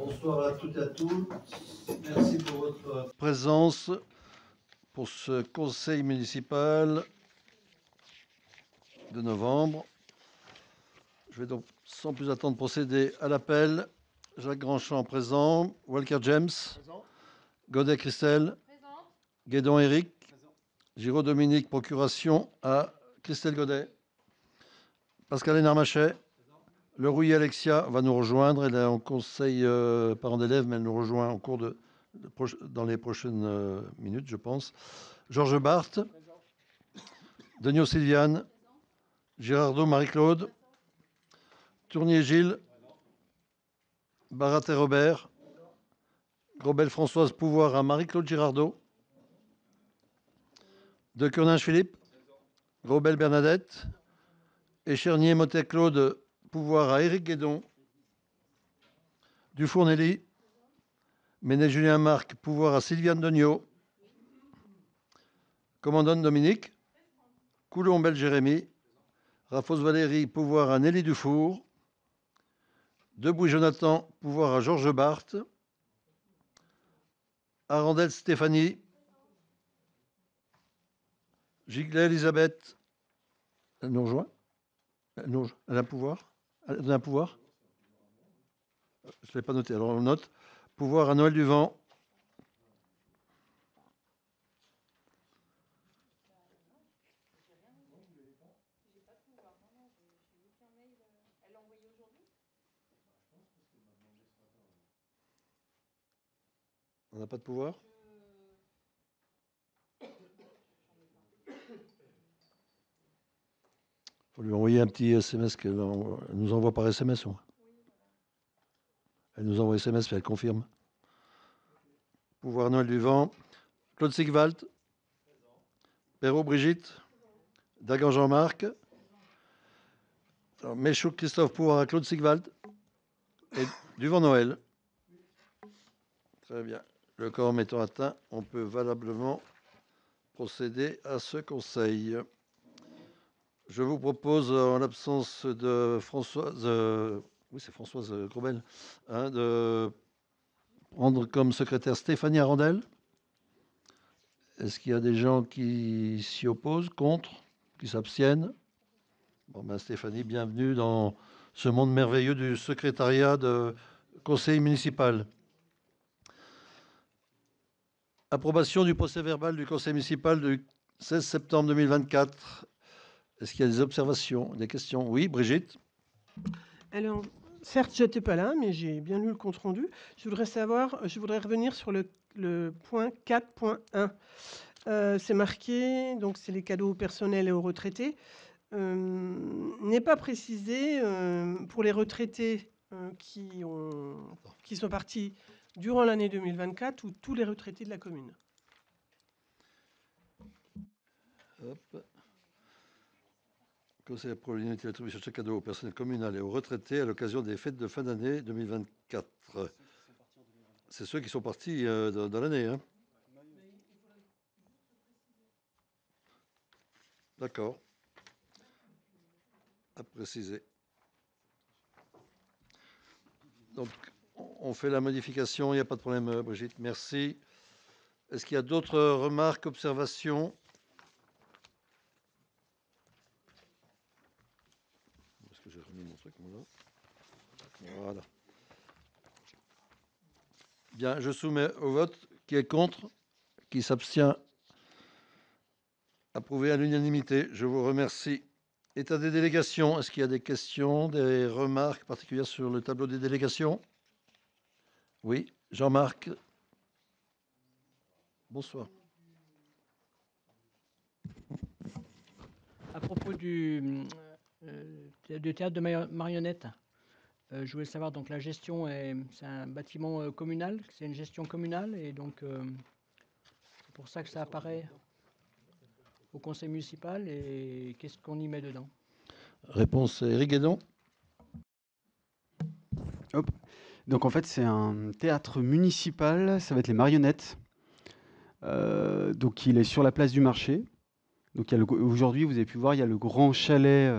Bonsoir à toutes et à tous. Merci pour votre présence pour ce conseil municipal de novembre. Je vais donc sans plus attendre procéder à l'appel. Jacques Grandchamp présent, Walker James, présent. Godet Christelle, présent. Guédon Éric, Giraud Dominique, procuration à Christelle Godet, Pascal Hénard-Machet. Le Rouillet Alexia va nous rejoindre. Elle est en conseil parents d'élèves, mais elle nous rejoint en cours dans les prochaines minutes, je pense. Georges Barthes, Denio Sylviane, Girardot Marie-Claude, Tournier Gilles, Baraté Robert, Grobel Françoise Pouvoir à Marie-Claude Girardot, De Curninge Philippe, Grobel Bernadette, Échernier Motet Claude Pouvoir à Éric Guédon, Dufour Nelly, Méné Julien Marc Pouvoir à Sylviane Degnaud, Commandant Dominique, Coulon Bel Jérémy, Rafos Valérie Pouvoir à Nelly Dufour, Debouy Jonathan Pouvoir à Georges Barthes, Arandel Stéphanie, Giglet Elisabeth, elle nous rejoint. Elle a un pouvoir. Elle a un pouvoir. Je ne l'ai pas noté, alors on note. Pouvoir à Noël Duvent. On n'a pas de pouvoir. Il faut lui envoyer un petit SMS qu'elle nous envoie par SMS. Elle nous envoie SMS, elle confirme. Pouvoir Noël Duvent. Claude Sigvald. Perrault Brigitte. Dagan Jean-Marc. Méchouk Christophe Pouvoir à Claude Sigvald. Et Duvent Noël. Très bien. Le quorum étant atteint, on peut valablement procéder à ce conseil. Je vous propose, en l'absence de Françoise, oui c'est Françoise Grobel, de prendre comme secrétaire Stéphanie Arandel. Est-ce qu'il y a des gens qui s'y opposent, contre, qui s'abstiennent? Bon ben Stéphanie, bienvenue dans ce monde merveilleux du secrétariat de conseil municipal. Approbation du procès-verbal du conseil municipal du 16 septembre 2024. Est-ce qu'il y a des observations, des questions? Oui, Brigitte. Alors, certes, je n'étais pas là, mais j'ai bien lu le compte-rendu. Je voudrais revenir sur le point 4.1. C'est marqué, donc c'est les cadeaux personnels et aux retraités. N'est pas précisé pour les retraités qui sont partis durant l'année 2024 ou tous les retraités de la commune. Hop. Conseil pour l'unité d'attribution de chaque cadeau au personnel communal et aux retraités à l'occasion des fêtes de fin d'année 2024. C'est ceux qui sont partis dans l'année. Hein. D'accord. À préciser. Donc, on fait la modification, il n'y a pas de problème, Brigitte. Merci. Est-ce qu'il y a d'autres remarques, observations? Est-ce que j'ai remis mon truc, moi, là? Voilà. Bien, je soumets au vote. Qui est contre? Qui s'abstient? Approuvé à l'unanimité. Je vous remercie. État des délégations. Est-ce qu'il y a des questions, des remarques particulières sur le tableau des délégations? Oui, Jean-Marc. Bonsoir. À propos du théâtre de marionnettes, je voulais savoir, donc la gestion, c'est un bâtiment communal, c'est une gestion communale, et donc c'est pour ça que ça apparaît au conseil municipal, et qu'est-ce qu'on y met dedans? Réponse Éric Guédon. Hop. Donc en fait c'est un théâtre municipal, ça va être les marionnettes. Donc il est sur la place du marché. Donc aujourd'hui vous avez pu voir, il y a le grand chalet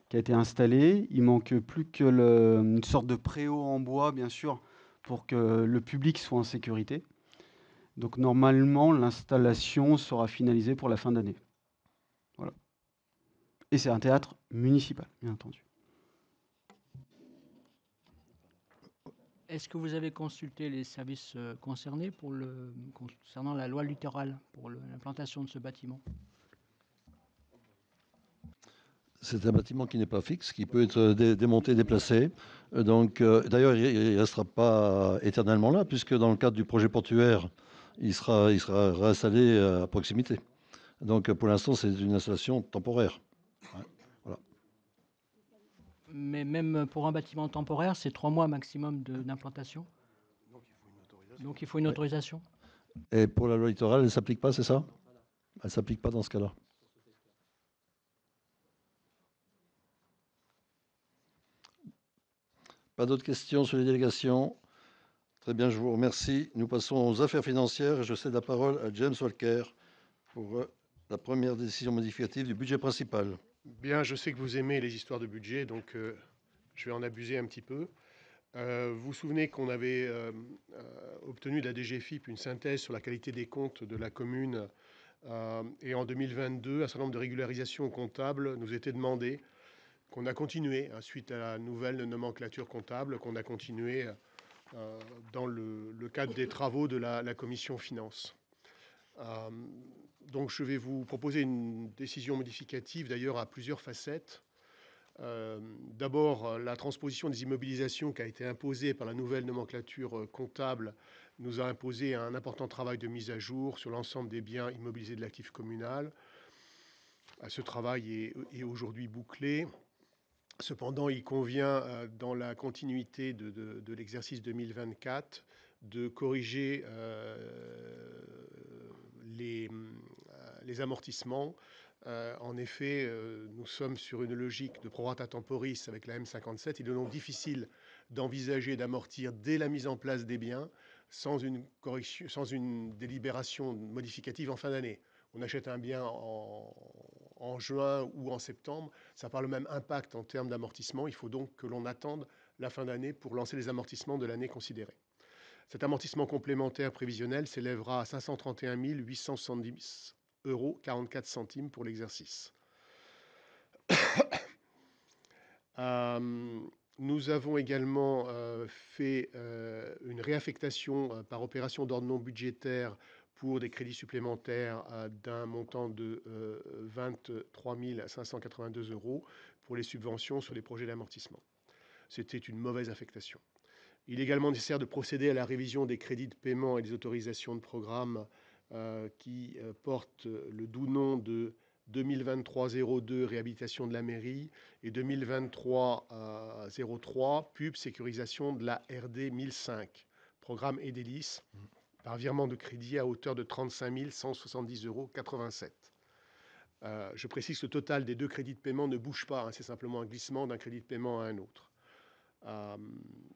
qui a été installé. Il manque plus que une sorte de préau en bois bien sûr pour que le public soit en sécurité. Donc normalement, l'installation sera finalisée pour la fin d'année. Voilà. Et c'est un théâtre municipal, bien entendu. Est-ce que vous avez consulté les services concernés concernant la loi littorale pour l'implantation de ce bâtiment? C'est un bâtiment qui n'est pas fixe, qui peut être démonté, déplacé. Donc, d'ailleurs, il ne restera pas éternellement là, puisque dans le cadre du projet portuaire, il sera réinstallé à proximité. Donc, pour l'instant, c'est une installation temporaire. Ouais, voilà. Mais même pour un bâtiment temporaire, c'est 3 mois maximum d'implantation. Donc il faut une autorisation. Et pour la loi littorale, elle ne s'applique pas, c'est ça? Elle ne s'applique pas dans ce cas-là. Pas d'autres questions sur les délégations? Très bien, je vous remercie. Nous passons aux affaires financières et je cède la parole à James Walker pour la première décision modificative du budget principal. Bien, je sais que vous aimez les histoires de budget, donc je vais en abuser un petit peu. Vous vous souvenez qu'on avait obtenu de la DGFiP une synthèse sur la qualité des comptes de la commune et en 2022, un certain nombre de régularisations comptables nous étaient demandées, qu'on a continué, suite à la nouvelle nomenclature comptable, qu'on a continué dans le cadre des travaux de la commission finances. Donc je vais vous proposer une décision modificative, d'ailleurs à plusieurs facettes. D'abord, la transposition des immobilisations qui a été imposée par la nouvelle nomenclature comptable nous a imposé un important travail de mise à jour sur l'ensemble des biens immobilisés de l'actif communal. Ce travail est aujourd'hui bouclé. Cependant, il convient, dans la continuité de l'exercice 2024, de corriger les amortissements. En effet, nous sommes sur une logique de prorata temporis avec la M57. Il est donc difficile d'envisager d'amortir dès la mise en place des biens sans une correction, sans une délibération modificative en fin d'année. On achète un bien en juin ou en septembre, ça n'a pas le même impact en termes d'amortissement. Il faut donc que l'on attende la fin d'année pour lancer les amortissements de l'année considérée. Cet amortissement complémentaire prévisionnel s'élèvera à 531 870 € 44 centimes pour l'exercice. Nous avons également fait une réaffectation par opération d'ordre non budgétaire pour des crédits supplémentaires d'un montant de 23 582 € pour les subventions sur les projets d'amortissement. C'était une mauvaise affectation. Il est également nécessaire de procéder à la révision des crédits de paiement et des autorisations de programme qui portent le doux nom de 2023-02 réhabilitation de la mairie et 2023-03 pub sécurisation de la RD 1005, programme EDELIS, par virement de crédit à hauteur de 35 170,87 €. Je précise que le total des deux crédits de paiement ne bouge pas, c'est simplement un glissement d'un crédit de paiement à un autre.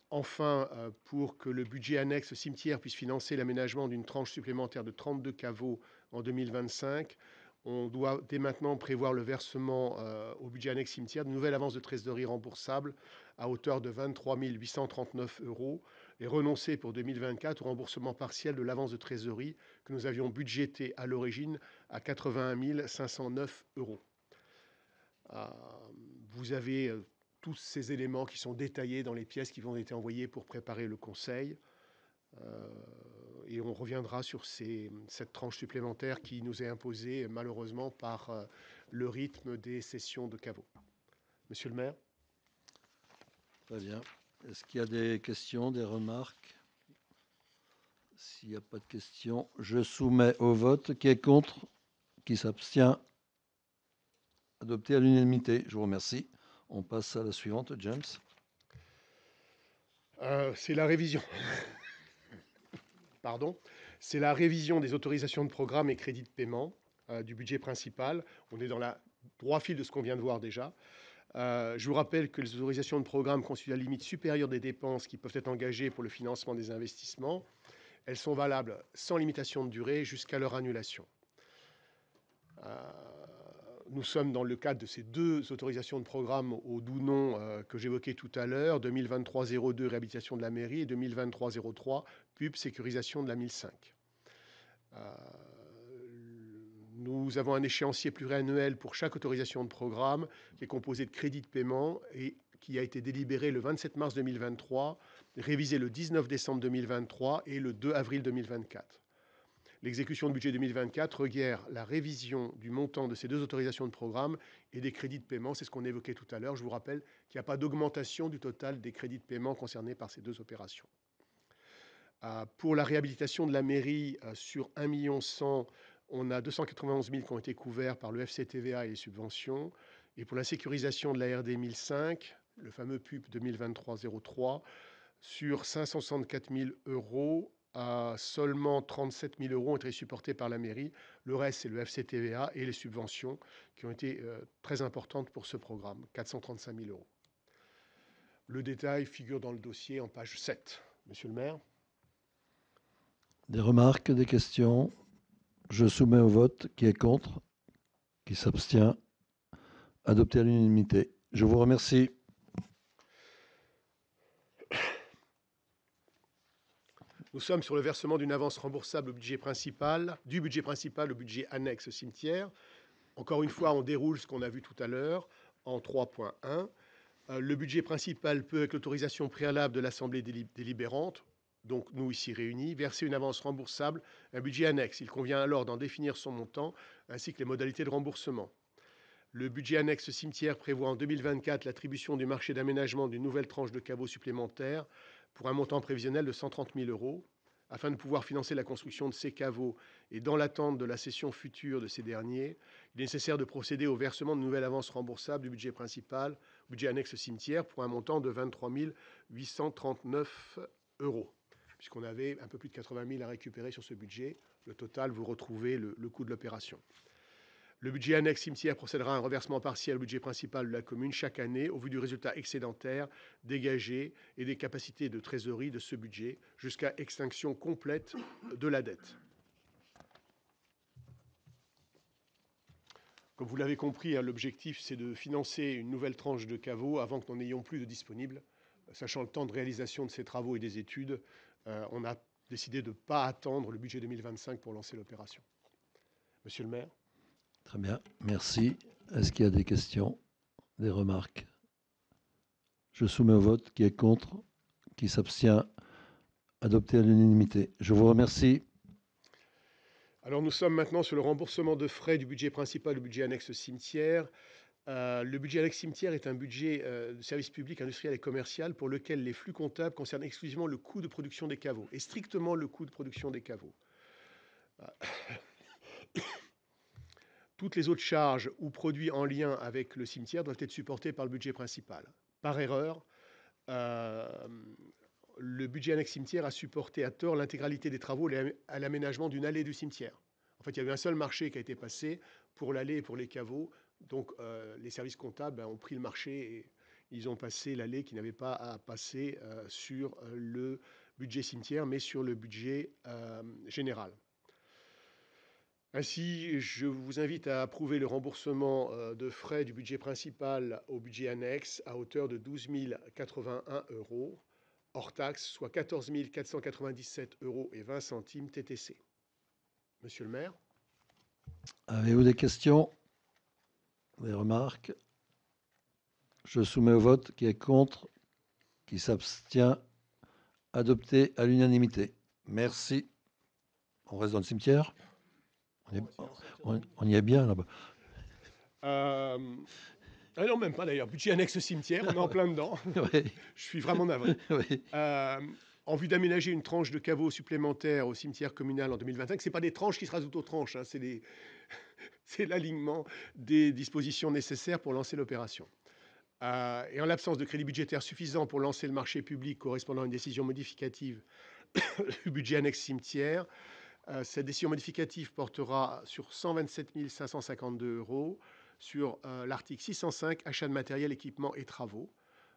Enfin, pour que le budget annexe cimetière puisse financer l'aménagement d'une tranche supplémentaire de 32 caveaux en 2025, on doit dès maintenant prévoir le versement au budget annexe cimetière de nouvelles avances de trésorerie remboursables à hauteur de 23 839 € et renoncer pour 2024 au remboursement partiel de l'avance de trésorerie que nous avions budgété à l'origine à 81 509 €. Vous avez tous ces éléments qui sont détaillés dans les pièces qui vont être envoyées pour préparer le conseil. Et on reviendra sur cette tranche supplémentaire qui nous est imposée malheureusement par le rythme des sessions de caveau. Monsieur le maire. Très bien. Est-ce qu'il y a des questions, des remarques? S'il n'y a pas de questions, je soumets au vote. Qui est contre? Qui s'abstient? Adopté à l'unanimité. Je vous remercie. On passe à la suivante, James. C'est la révision. Pardon. C'est la révision des autorisations de programme et crédits de paiement du budget principal. On est dans la droit fil de ce qu'on vient de voir déjà. Je vous rappelle que les autorisations de programme constituent la limite supérieure des dépenses qui peuvent être engagées pour le financement des investissements. Elles sont valables sans limitation de durée jusqu'à leur annulation. nous sommes dans le cadre de ces deux autorisations de programme au doux nom que j'évoquais tout à l'heure, 2023-02 réhabilitation de la mairie et 2023-03 pub sécurisation de la 1005. Nous avons un échéancier pluriannuel pour chaque autorisation de programme qui est composé de crédits de paiement et qui a été délibéré le 27 mars 2023, révisé le 19 décembre 2023 et le 2 avril 2024. L'exécution du budget 2024 requiert la révision du montant de ces deux autorisations de programme et des crédits de paiement. C'est ce qu'on évoquait tout à l'heure. Je vous rappelle qu'il n'y a pas d'augmentation du total des crédits de paiement concernés par ces deux opérations. Pour la réhabilitation de la mairie, sur 1 100 000, on a 291 000 qui ont été couverts par le FCTVA et les subventions. Et pour la sécurisation de la RD 1005, le fameux PUP 2023-03, sur 564 000 euros, seulement 37 000 euros ont été supportés par la mairie. Le reste, c'est le FCTVA et les subventions qui ont été très importantes pour ce programme, 435 000 euros. Le détail figure dans le dossier en page 7. Monsieur le maire. Des remarques, des questions? Je soumets au vote. Qui est contre? Qui s'abstient? Adopté à l'unanimité. Je vous remercie. Nous sommes sur le versement d'une avance remboursable du budget principal au budget annexe cimetière. Encore une fois, on déroule ce qu'on a vu tout à l'heure en 3.1. Le budget principal peut, avec l'autorisation préalable de l'Assemblée délibérante, donc nous ici réunis, verser une avance remboursable à un budget annexe. Il convient alors d'en définir son montant ainsi que les modalités de remboursement. Le budget annexe cimetière prévoit en 2024 l'attribution du marché d'aménagement d'une nouvelle tranche de caveaux supplémentaires pour un montant prévisionnel de 130 000 euros. Afin de pouvoir financer la construction de ces caveaux et dans l'attente de la cession future de ces derniers, il est nécessaire de procéder au versement de nouvelles avances remboursables du budget principal, budget annexe cimetière, pour un montant de 23 839 euros. Puisqu'on avait un peu plus de 80 000 à récupérer sur ce budget. Le total, vous retrouvez le coût de l'opération. Le budget annexe cimetière procédera à un reversement partiel au budget principal de la commune chaque année au vu du résultat excédentaire dégagé et des capacités de trésorerie de ce budget jusqu'à extinction complète de la dette. Comme vous l'avez compris, l'objectif c'est de financer une nouvelle tranche de caveaux avant que nous n'ayons plus de disponibles. Sachant le temps de réalisation de ces travaux et des études, on a décidé de ne pas attendre le budget 2025 pour lancer l'opération. Monsieur le maire. Très bien, merci. Est-ce qu'il y a des questions, des remarques? Je soumets au vote. Qui est contre? Qui s'abstient? Adopté à l'unanimité. Je vous remercie. Alors nous sommes maintenant sur le remboursement de frais du budget principal au budget annexe cimetière. Le budget annexe cimetière est un budget de service public industriel et commercial pour lequel les flux comptables concernent exclusivement le coût de production des caveaux, et strictement le coût de production des caveaux. Toutes les autres charges ou produits en lien avec le cimetière doivent être supportés par le budget principal. Par erreur, le budget annexe cimetière a supporté à tort l'intégralité des travaux à l'aménagement d'une allée du cimetière. En fait, il y a eu un seul marché qui a été passé pour l'allée et pour les caveaux. Donc, les services comptables ont pris le marché et ils ont passé l'allée qui n'avait pas à passer sur le budget cimetière, mais sur le budget général. Ainsi, je vous invite à approuver le remboursement de frais du budget principal au budget annexe à hauteur de 12 081 euros, hors taxe, soit 14 497 euros et 20 centimes TTC. Monsieur le maire. Avez-vous des questions? Des remarques? Je soumets au vote. Qui est contre? Qui s'abstient? Adopté à l'unanimité. Merci. On reste dans le cimetière? On y est bien là-bas. Non, même pas d'ailleurs. Budget annexe cimetière, on est en plein dedans. Oui. Je suis vraiment navré. Oui. En vue d'aménager une tranche de caveaux supplémentaires au cimetière communal en 2025, ce n'est pas des tranches qui se rajoutent aux tranches, hein, c'est l'alignement des dispositions nécessaires pour lancer l'opération. Et en l'absence de crédit budgétaire suffisant pour lancer le marché public correspondant à une décision modificative du budget annexe cimetière, cette décision modificative portera sur 127 552 euros sur l'article 605, achat de matériel, équipement et travaux.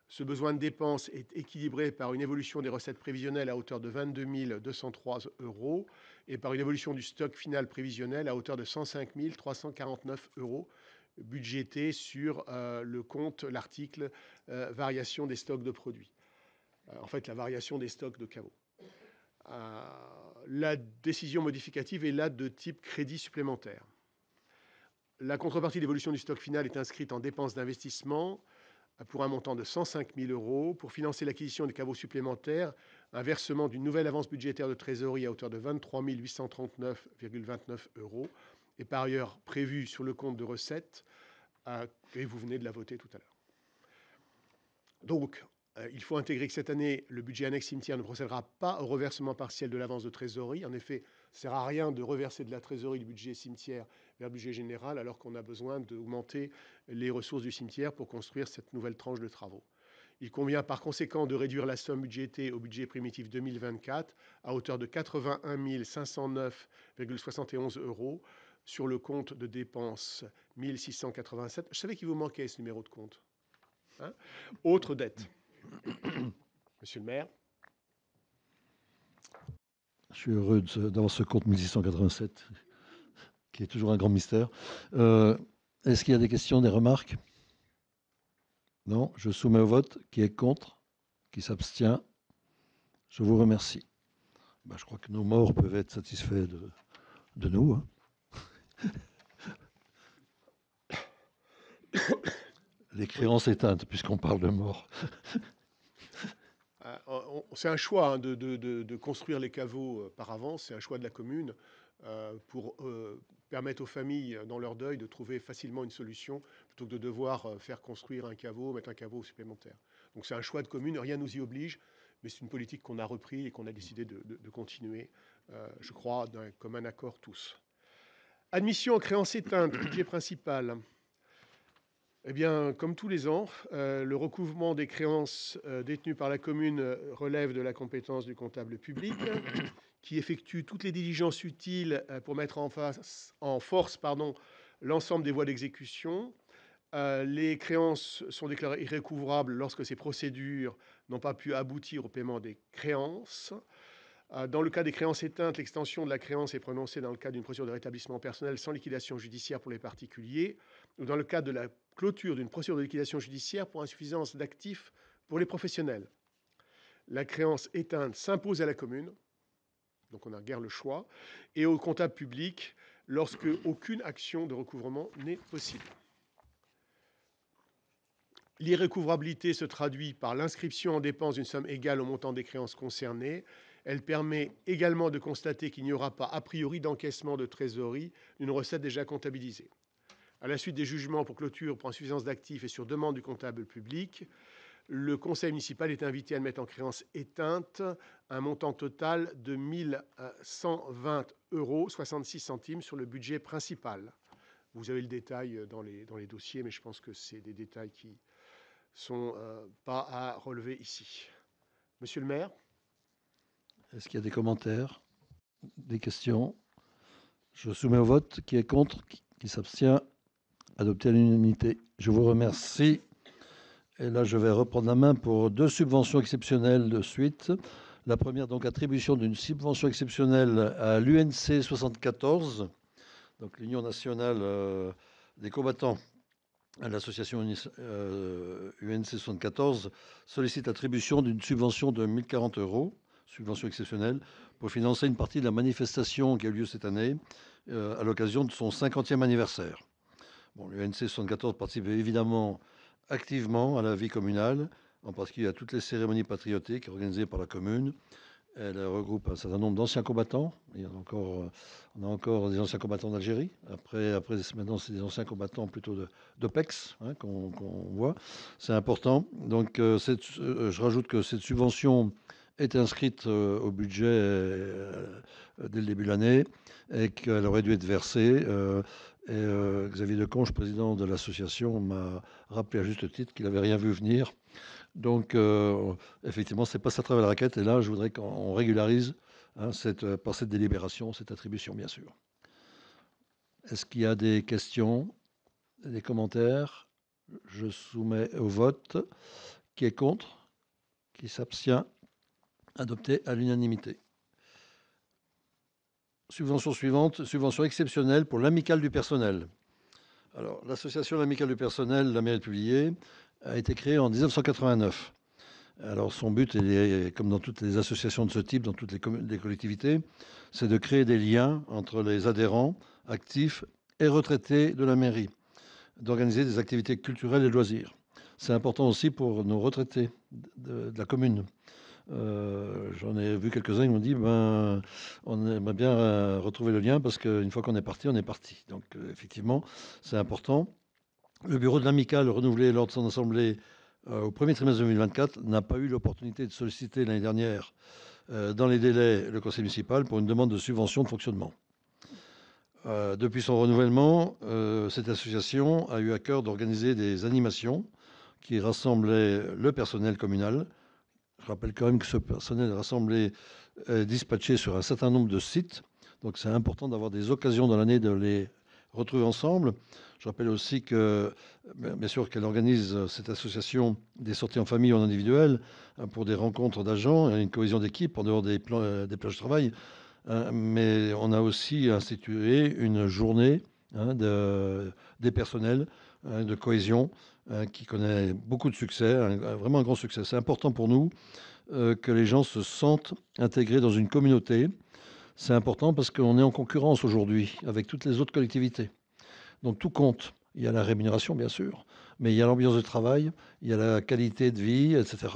Ce besoin de dépenses est équilibré par une évolution des recettes prévisionnelles à hauteur de 22 203 euros et par une évolution du stock final prévisionnel à hauteur de 105 349 euros, budgété sur le compte, l'article variation des stocks de produits. En fait, la variation des stocks de caveaux. La décision modificative est là de type crédit supplémentaire. La contrepartie d'évolution du stock final est inscrite en dépenses d'investissement pour un montant de 105 000 € pour financer l'acquisition des caveaux supplémentaires, un versement d'une nouvelle avance budgétaire de trésorerie à hauteur de 23 839,29 € est par ailleurs prévu sur le compte de recettes et vous venez de la voter tout à l'heure. Donc, il faut intégrer que cette année, le budget annexe cimetière ne procédera pas au reversement partiel de l'avance de trésorerie. En effet, ça ne sert à rien de reverser de la trésorerie du budget cimetière vers le budget général alors qu'on a besoin d'augmenter les ressources du cimetière pour construire cette nouvelle tranche de travaux. Il convient par conséquent de réduire la somme budgétée au budget primitif 2024 à hauteur de 81 509,71 € sur le compte de dépenses 1687. Je savais qu'il vous manquait ce numéro de compte. Hein? Autre dette. Monsieur le maire. Je suis heureux d'avoir ce compte 1687, qui est toujours un grand mystère. Est-ce qu'il y a des questions, des remarques? Non, je soumets au vote. Qui est contre? Qui s'abstient? Je vous remercie. Je crois que nos morts peuvent être satisfaits de nous. Hein. Les créances éteintes, puisqu'on parle de morts. C'est un choix de construire les caveaux par avance, c'est un choix de la commune pour permettre aux familles dans leur deuil de trouver facilement une solution plutôt que de devoir faire construire un caveau, mettre un caveau supplémentaire. Donc c'est un choix de commune, rien ne nous y oblige, mais c'est une politique qu'on a repris et qu'on a décidé de continuer, je crois, d'un commun accord tous. Admission en créances éteintes, budget principal. Eh bien, comme tous les ans, le recouvrement des créances détenues par la commune relève de la compétence du comptable public, qui effectue toutes les diligences utiles pour mettre en force l'ensemble des voies d'exécution. Les créances sont déclarées irrécouvrables lorsque ces procédures n'ont pas pu aboutir au paiement des créances. Dans le cas des créances éteintes, l'extension de la créance est prononcée dans le cadre d'une procédure de rétablissement personnel sans liquidation judiciaire pour les particuliers, ou dans le cadre de la clôture d'une procédure de liquidation judiciaire pour insuffisance d'actifs pour les professionnels. La créance éteinte s'impose à la commune, donc on n'a guère le choix, et au comptable public lorsque aucune action de recouvrement n'est possible. L'irrécouvrabilité se traduit par l'inscription en dépense d'une somme égale au montant des créances concernées. Elle permet également de constater qu'il n'y aura pas a priori d'encaissement de trésorerie d'une recette déjà comptabilisée. À la suite des jugements pour clôture pour insuffisance d'actifs et sur demande du comptable public, le conseil municipal est invité à mettre en créance éteinte un montant total de 1 120,66 € sur le budget principal. Vous avez le détail dans les dossiers, mais je pense que c'est des détails qui sont pas à relever ici. Monsieur le maire. Est-ce qu'il y a des commentaires, des questions? Je soumets au vote. Qui est contre? Qui s'abstient? Adopté à l'unanimité. Je vous remercie. Et là, je vais reprendre la main pour deux subventions exceptionnelles de suite. La première, donc, attribution d'une subvention exceptionnelle à l'UNC 74, donc l'Union nationale des combattants. L'association UNC 74 sollicite l'attribution d'une subvention de 1 040 €, subvention exceptionnelle, pour financer une partie de la manifestation qui a eu lieu cette année à l'occasion de son 50e anniversaire. Bon, l'UNC 74 participe évidemment activement à la vie communale, en particulier à toutes les cérémonies patriotiques organisées par la commune. Elle regroupe un certain nombre d'anciens combattants. On a encore des anciens combattants d'Algérie. Après maintenant, c'est des anciens combattants plutôt d'OPEX qu'on voit. C'est important. Donc, je rajoute que cette subvention est inscrite au budget dès le début de l'année et qu'elle aurait dû être versée. Xavier Deconge, président de l'association, m'a rappelé à juste titre qu'il n'avait rien vu venir. Donc, effectivement, c'est passé à travers la raquette. Et là, je voudrais qu'on régularise par cette délibération, cette attribution, bien sûr. Est-ce qu'il y a des questions, des commentaires? Je soumets au vote. Qui est contre? Qui s'abstient? Adopté à l'unanimité. Subvention suivante, subvention exceptionnelle pour l'amicale du personnel. Alors, l'association amicale du personnel, la mairie de Publier, a été créée en 1989. Alors, son but, comme dans toutes les associations de ce type, dans toutes les collectivités, c'est de créer des liens entre les adhérents actifs et retraités de la mairie, d'organiser des activités culturelles et de loisirs. C'est important aussi pour nos retraités de la commune. J'en ai vu quelques-uns, ils m'ont dit on aimerait bien retrouver le lien parce qu'une fois qu'on est parti, on est parti. Donc effectivement, c'est important. Le bureau de l'amicale renouvelé lors de son assemblée au premier trimestre 2024 n'a pas eu l'opportunité de solliciter l'année dernière dans les délais le conseil municipal pour une demande de subvention de fonctionnement. Depuis son renouvellement, cette association a eu à cœur d'organiser des animations qui rassemblaient le personnel communal. Je rappelle quand même que ce personnel est rassemblé, dispatché sur un certain nombre de sites. Donc c'est important d'avoir des occasions dans l'année de les retrouver ensemble. Je rappelle aussi que, bien sûr, qu'elle organise, cette association, des sorties en famille ou en individuel pour des rencontres d'agents et une cohésion d'équipe en dehors des plages de travail. Mais on a aussi institué une journée des personnels de cohésion qui connaît beaucoup de succès, vraiment un grand succès. C'est important pour nous que les gens se sentent intégrés dans une communauté. C'est important parce qu'on est en concurrence aujourd'hui avec toutes les autres collectivités. Donc tout compte. Il y a la rémunération, bien sûr, mais il y a l'ambiance de travail, il y a la qualité de vie, etc.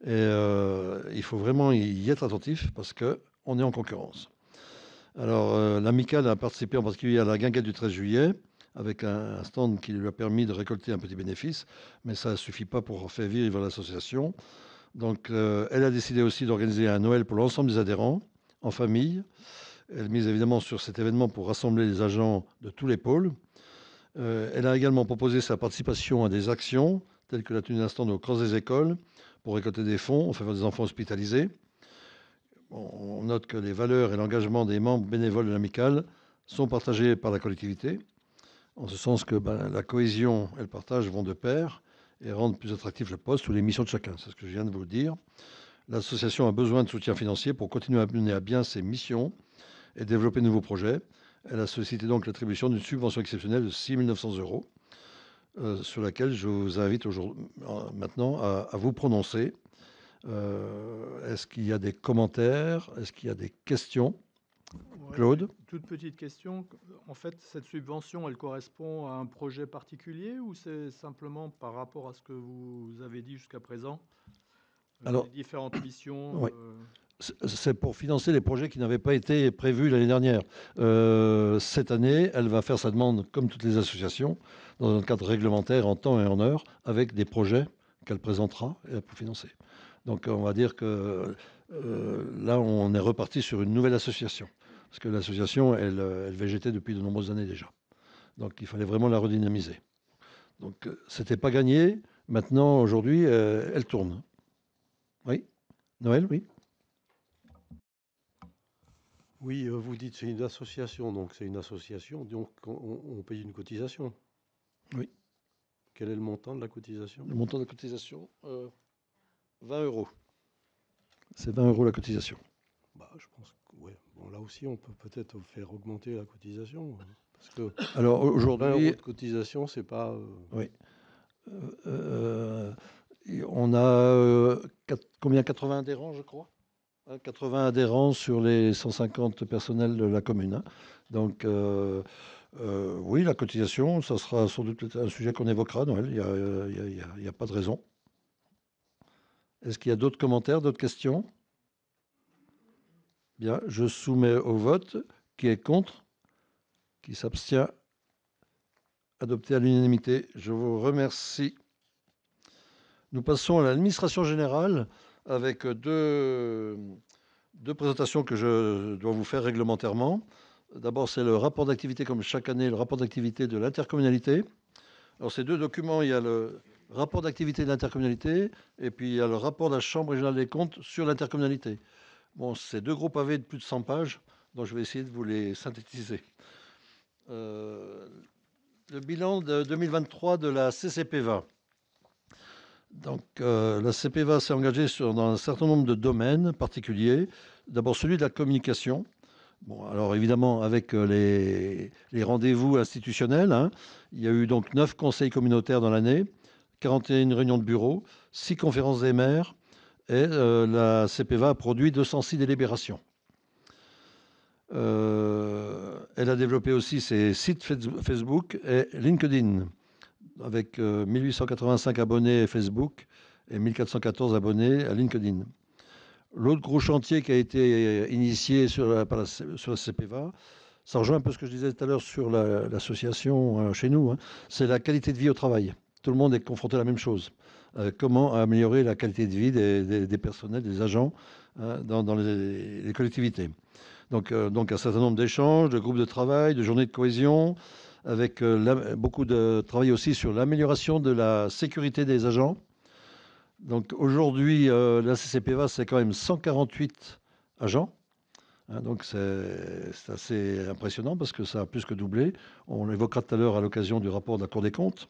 Et il faut vraiment y être attentif parce qu'on est en concurrence. Alors, l'amicale a participé en particulier à la guinguette du 13 juillet, avec un stand qui lui a permis de récolter un petit bénéfice, mais ça ne suffit pas pour faire vivre l'association. Donc, elle a décidé aussi d'organiser un Noël pour l'ensemble des adhérents, en famille. Elle mise évidemment sur cet événement pour rassembler les agents de tous les pôles. Elle a également proposé sa participation à des actions, telles que la tenue d'un stand au Cross des écoles, pour récolter des fonds en faveur des enfants hospitalisés. On note que les valeurs et l'engagement des membres bénévoles de l'amicale sont partagés par la collectivité, en ce sens que la cohésion et le partage vont de pair et rendent plus attractif le poste ou les missions de chacun. C'est ce que je viens de vous dire. L'association a besoin de soutien financier pour continuer à mener à bien ses missions et développer de nouveaux projets. Elle a sollicité donc l'attribution d'une subvention exceptionnelle de 6 900 €, sur laquelle je vous invite maintenant à vous prononcer. Est-ce qu'il y a des commentaires? Est-ce qu'il y a des questions? Ouais, Claude? toute petite question. En fait, cette subvention, elle correspond à un projet particulier ou c'est simplement par rapport à ce que vous avez dit jusqu'à présent? Alors, les différentes missions oui. C'est pour financer les projets qui n'avaient pas été prévus l'année dernière. Cette année, elle va faire sa demande, comme toutes les associations, dans un cadre réglementaire en temps et en heure, avec des projets qu'elle présentera pour financer. Donc on va dire que là, on est reparti sur une nouvelle association. Parce que l'association, elle végétait depuis de nombreuses années déjà. Donc il fallait vraiment la redynamiser. Donc c'était pas gagné. Maintenant, aujourd'hui, elle tourne. Oui. Noël, oui. Oui, vous dites c'est une association, donc c'est une association, donc on paye une cotisation. Oui. Quel est le montant de la cotisation? Le montant de la cotisation, 20 €. C'est 20 € la cotisation. Bah, je pense que ouais. Bon, là aussi, on peut peut-être faire augmenter la cotisation. Parce que Alors 20 € aujourd'hui, de cotisation, c'est pas. oui. On a combien? 80 adhérents, je crois. 80 adhérents sur les 150 personnels de la commune. Hein. Donc, oui, la cotisation, ça sera sans doute un sujet qu'on évoquera, Noël. Il n'y a pas de raison. Est-ce qu'il y a d'autres commentaires, d'autres questions? Bien, je soumets au vote. Qui est contre? Qui s'abstient? Adopté à l'unanimité. Je vous remercie. Nous passons à l'administration générale avec deux présentations que je dois vous faire réglementairement. D'abord, c'est le rapport d'activité, comme chaque année, le rapport d'activité de l'intercommunalité. Alors, ces deux documents, il y a le rapport d'activité de l'intercommunalité et puis il y a le rapport de la Chambre régionale des comptes sur l'intercommunalité. Bon, c'est deux gros pavés de plus de 100 pages, donc je vais essayer de vous les synthétiser. Le bilan de 2023 de la CCPVA. Donc, la CPVA s'est engagée dans un certain nombre de domaines particuliers. D'abord, celui de la communication, Bon, alors évidemment, avec les rendez-vous institutionnels, hein, il y a eu donc 9 conseils communautaires dans l'année, 41 réunions de bureau, 6 conférences des maires, et la CPVA a produit 206 délibérations. Elle a développé aussi ses sites Facebook et LinkedIn, avec 1885 abonnés Facebook et 1414 abonnés à LinkedIn. L'autre gros chantier qui a été initié sur la CPVA, ça rejoint un peu ce que je disais tout à l'heure sur l'association chez nous, hein, c'est la qualité de vie au travail. Tout le monde est confronté à la même chose. Comment améliorer la qualité de vie des personnels, des agents dans les collectivités. Donc un certain nombre d'échanges, de groupes de travail, de journées de cohésion, avec beaucoup de travail aussi sur l'amélioration de la sécurité des agents. Donc aujourd'hui, la CCPVA, c'est quand même 148 agents. Hein, donc c'est assez impressionnant parce que ça a plus que doublé. On l'évoquera tout à l'heure à l'occasion du rapport de la Cour des comptes.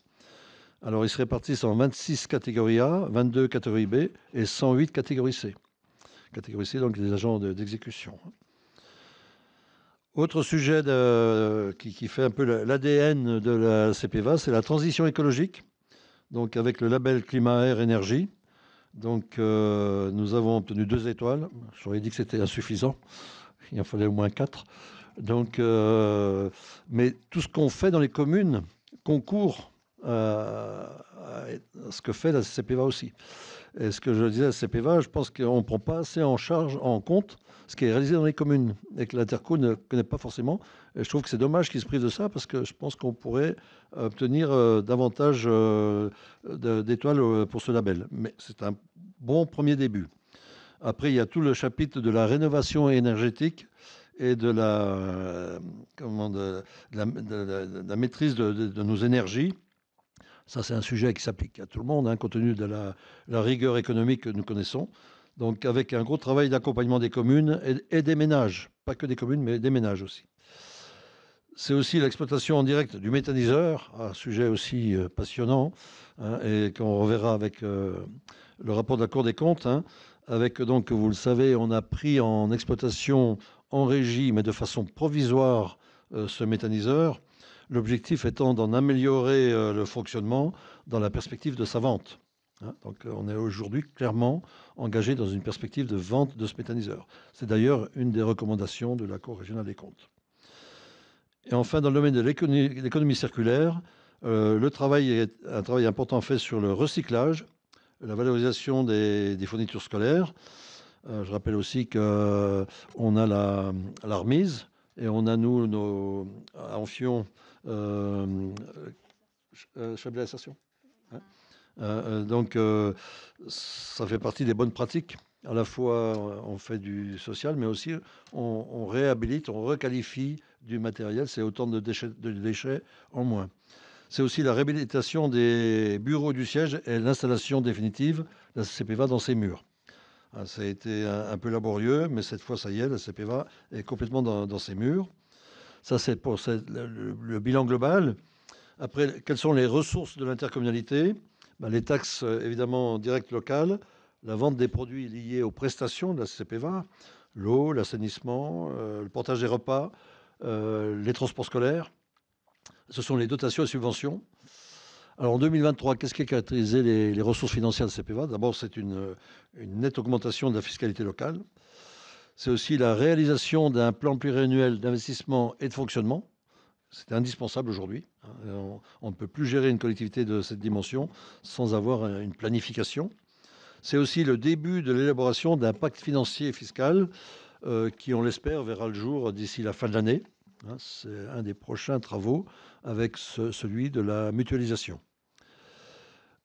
Alors ils se répartissent en 26 catégories A, 22 catégories B et 108 catégories C. Catégorie C, donc des agents d'exécution. Autre sujet qui fait un peu l'ADN de la CPVA, c'est la transition écologique. Donc avec le label climat, air, énergie. Donc nous avons obtenu 2 étoiles. J'aurais dit que c'était insuffisant. Il en fallait au moins 4. Donc, mais tout ce qu'on fait dans les communes concourt à ce que fait la CPVA aussi. Et ce que je disais à la CPVA, je pense qu'on ne prend pas assez en compte ce qui est réalisé dans les communes et que l'Interco ne connaît pas forcément. Et je trouve que c'est dommage qu'ils se privent de ça parce que je pense qu'on pourrait obtenir davantage d'étoiles pour ce label. Mais c'est un bon premier début. Après, il y a tout le chapitre de la rénovation énergétique et de la maîtrise de nos énergies. Ça, c'est un sujet qui s'applique à tout le monde, hein, compte tenu de la rigueur économique que nous connaissons. Donc, avec un gros travail d'accompagnement des communes et des ménages. Pas que des communes, mais des ménages aussi. C'est aussi l'exploitation en direct du méthaniseur, un sujet aussi passionnant, hein, et qu'on reverra avec le rapport de la Cour des comptes. Hein, avec, donc, vous le savez, on a pris en exploitation en régie, mais de façon provisoire, ce méthaniseur. L'objectif étant d'en améliorer le fonctionnement dans la perspective de sa vente. Hein, donc on est aujourd'hui clairement engagé dans une perspective de vente de ce méthaniseur. C'est d'ailleurs une des recommandations de la Cour régionale des comptes. Et enfin, dans le domaine de l'économie circulaire, un travail important fait sur le recyclage, la valorisation des fournitures scolaires. Je rappelle aussi qu'on a la remise et on a nous à Amphion Chablais-Assertion. Hein, donc ça fait partie des bonnes pratiques. À la fois on fait du social, mais aussi on réhabilite, on requalifie du matériel. C'est autant de déchets en moins. C'est aussi la réhabilitation des bureaux du siège et l'installation définitive de la CPVA dans ses murs. Ça a été un peu laborieux, mais cette fois, ça y est, la CPVA est complètement dans ses murs. Ça, c'est pour le bilan global. Après, quelles sont les ressources de l'intercommunalité? Les taxes, évidemment, directes locales, la vente des produits liés aux prestations de la CPVA, l'eau, l'assainissement, le portage des repas, les transports scolaires. Ce sont les dotations et subventions. Alors en 2023, qu'est-ce qui a caractérisé les ressources financières de CPVA? D'abord, c'est une nette augmentation de la fiscalité locale. C'est aussi la réalisation d'un plan pluriannuel d'investissement et de fonctionnement. C'est indispensable aujourd'hui. On ne peut plus gérer une collectivité de cette dimension sans avoir une planification. C'est aussi le début de l'élaboration d'un pacte financier et fiscal qui, on l'espère, verra le jour d'ici la fin de l'année. C'est un des prochains travaux avec celui de la mutualisation.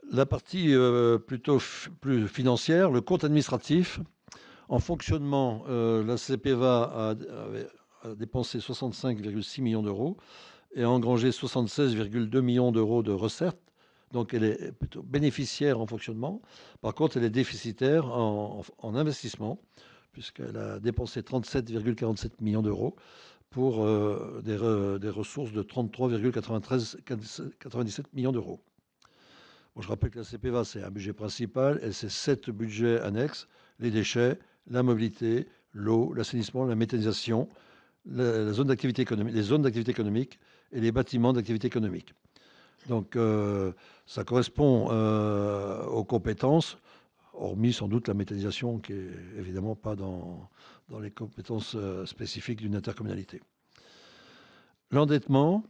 La partie plutôt plus financière, le compte administratif. En fonctionnement, la CPVA a dépensé 65,6 millions d'euros et a engrangé 76,2 millions d'euros de recettes. Donc elle est plutôt bénéficiaire en fonctionnement. Par contre, elle est déficitaire en investissement, puisqu'elle a dépensé 37,47 millions d'euros pour des ressources de 33,97 millions d'euros. Bon, je rappelle que la CPVA, c'est un budget principal et c'est 7 budgets annexes, les déchets, la mobilité, l'eau, l'assainissement, la méthanisation, la zone d'activité économique, les zones d'activité économique et les bâtiments d'activité économique. Donc, ça correspond aux compétences, hormis sans doute la méthanisation, qui est évidemment pas dans les compétences spécifiques d'une intercommunalité. L'endettement,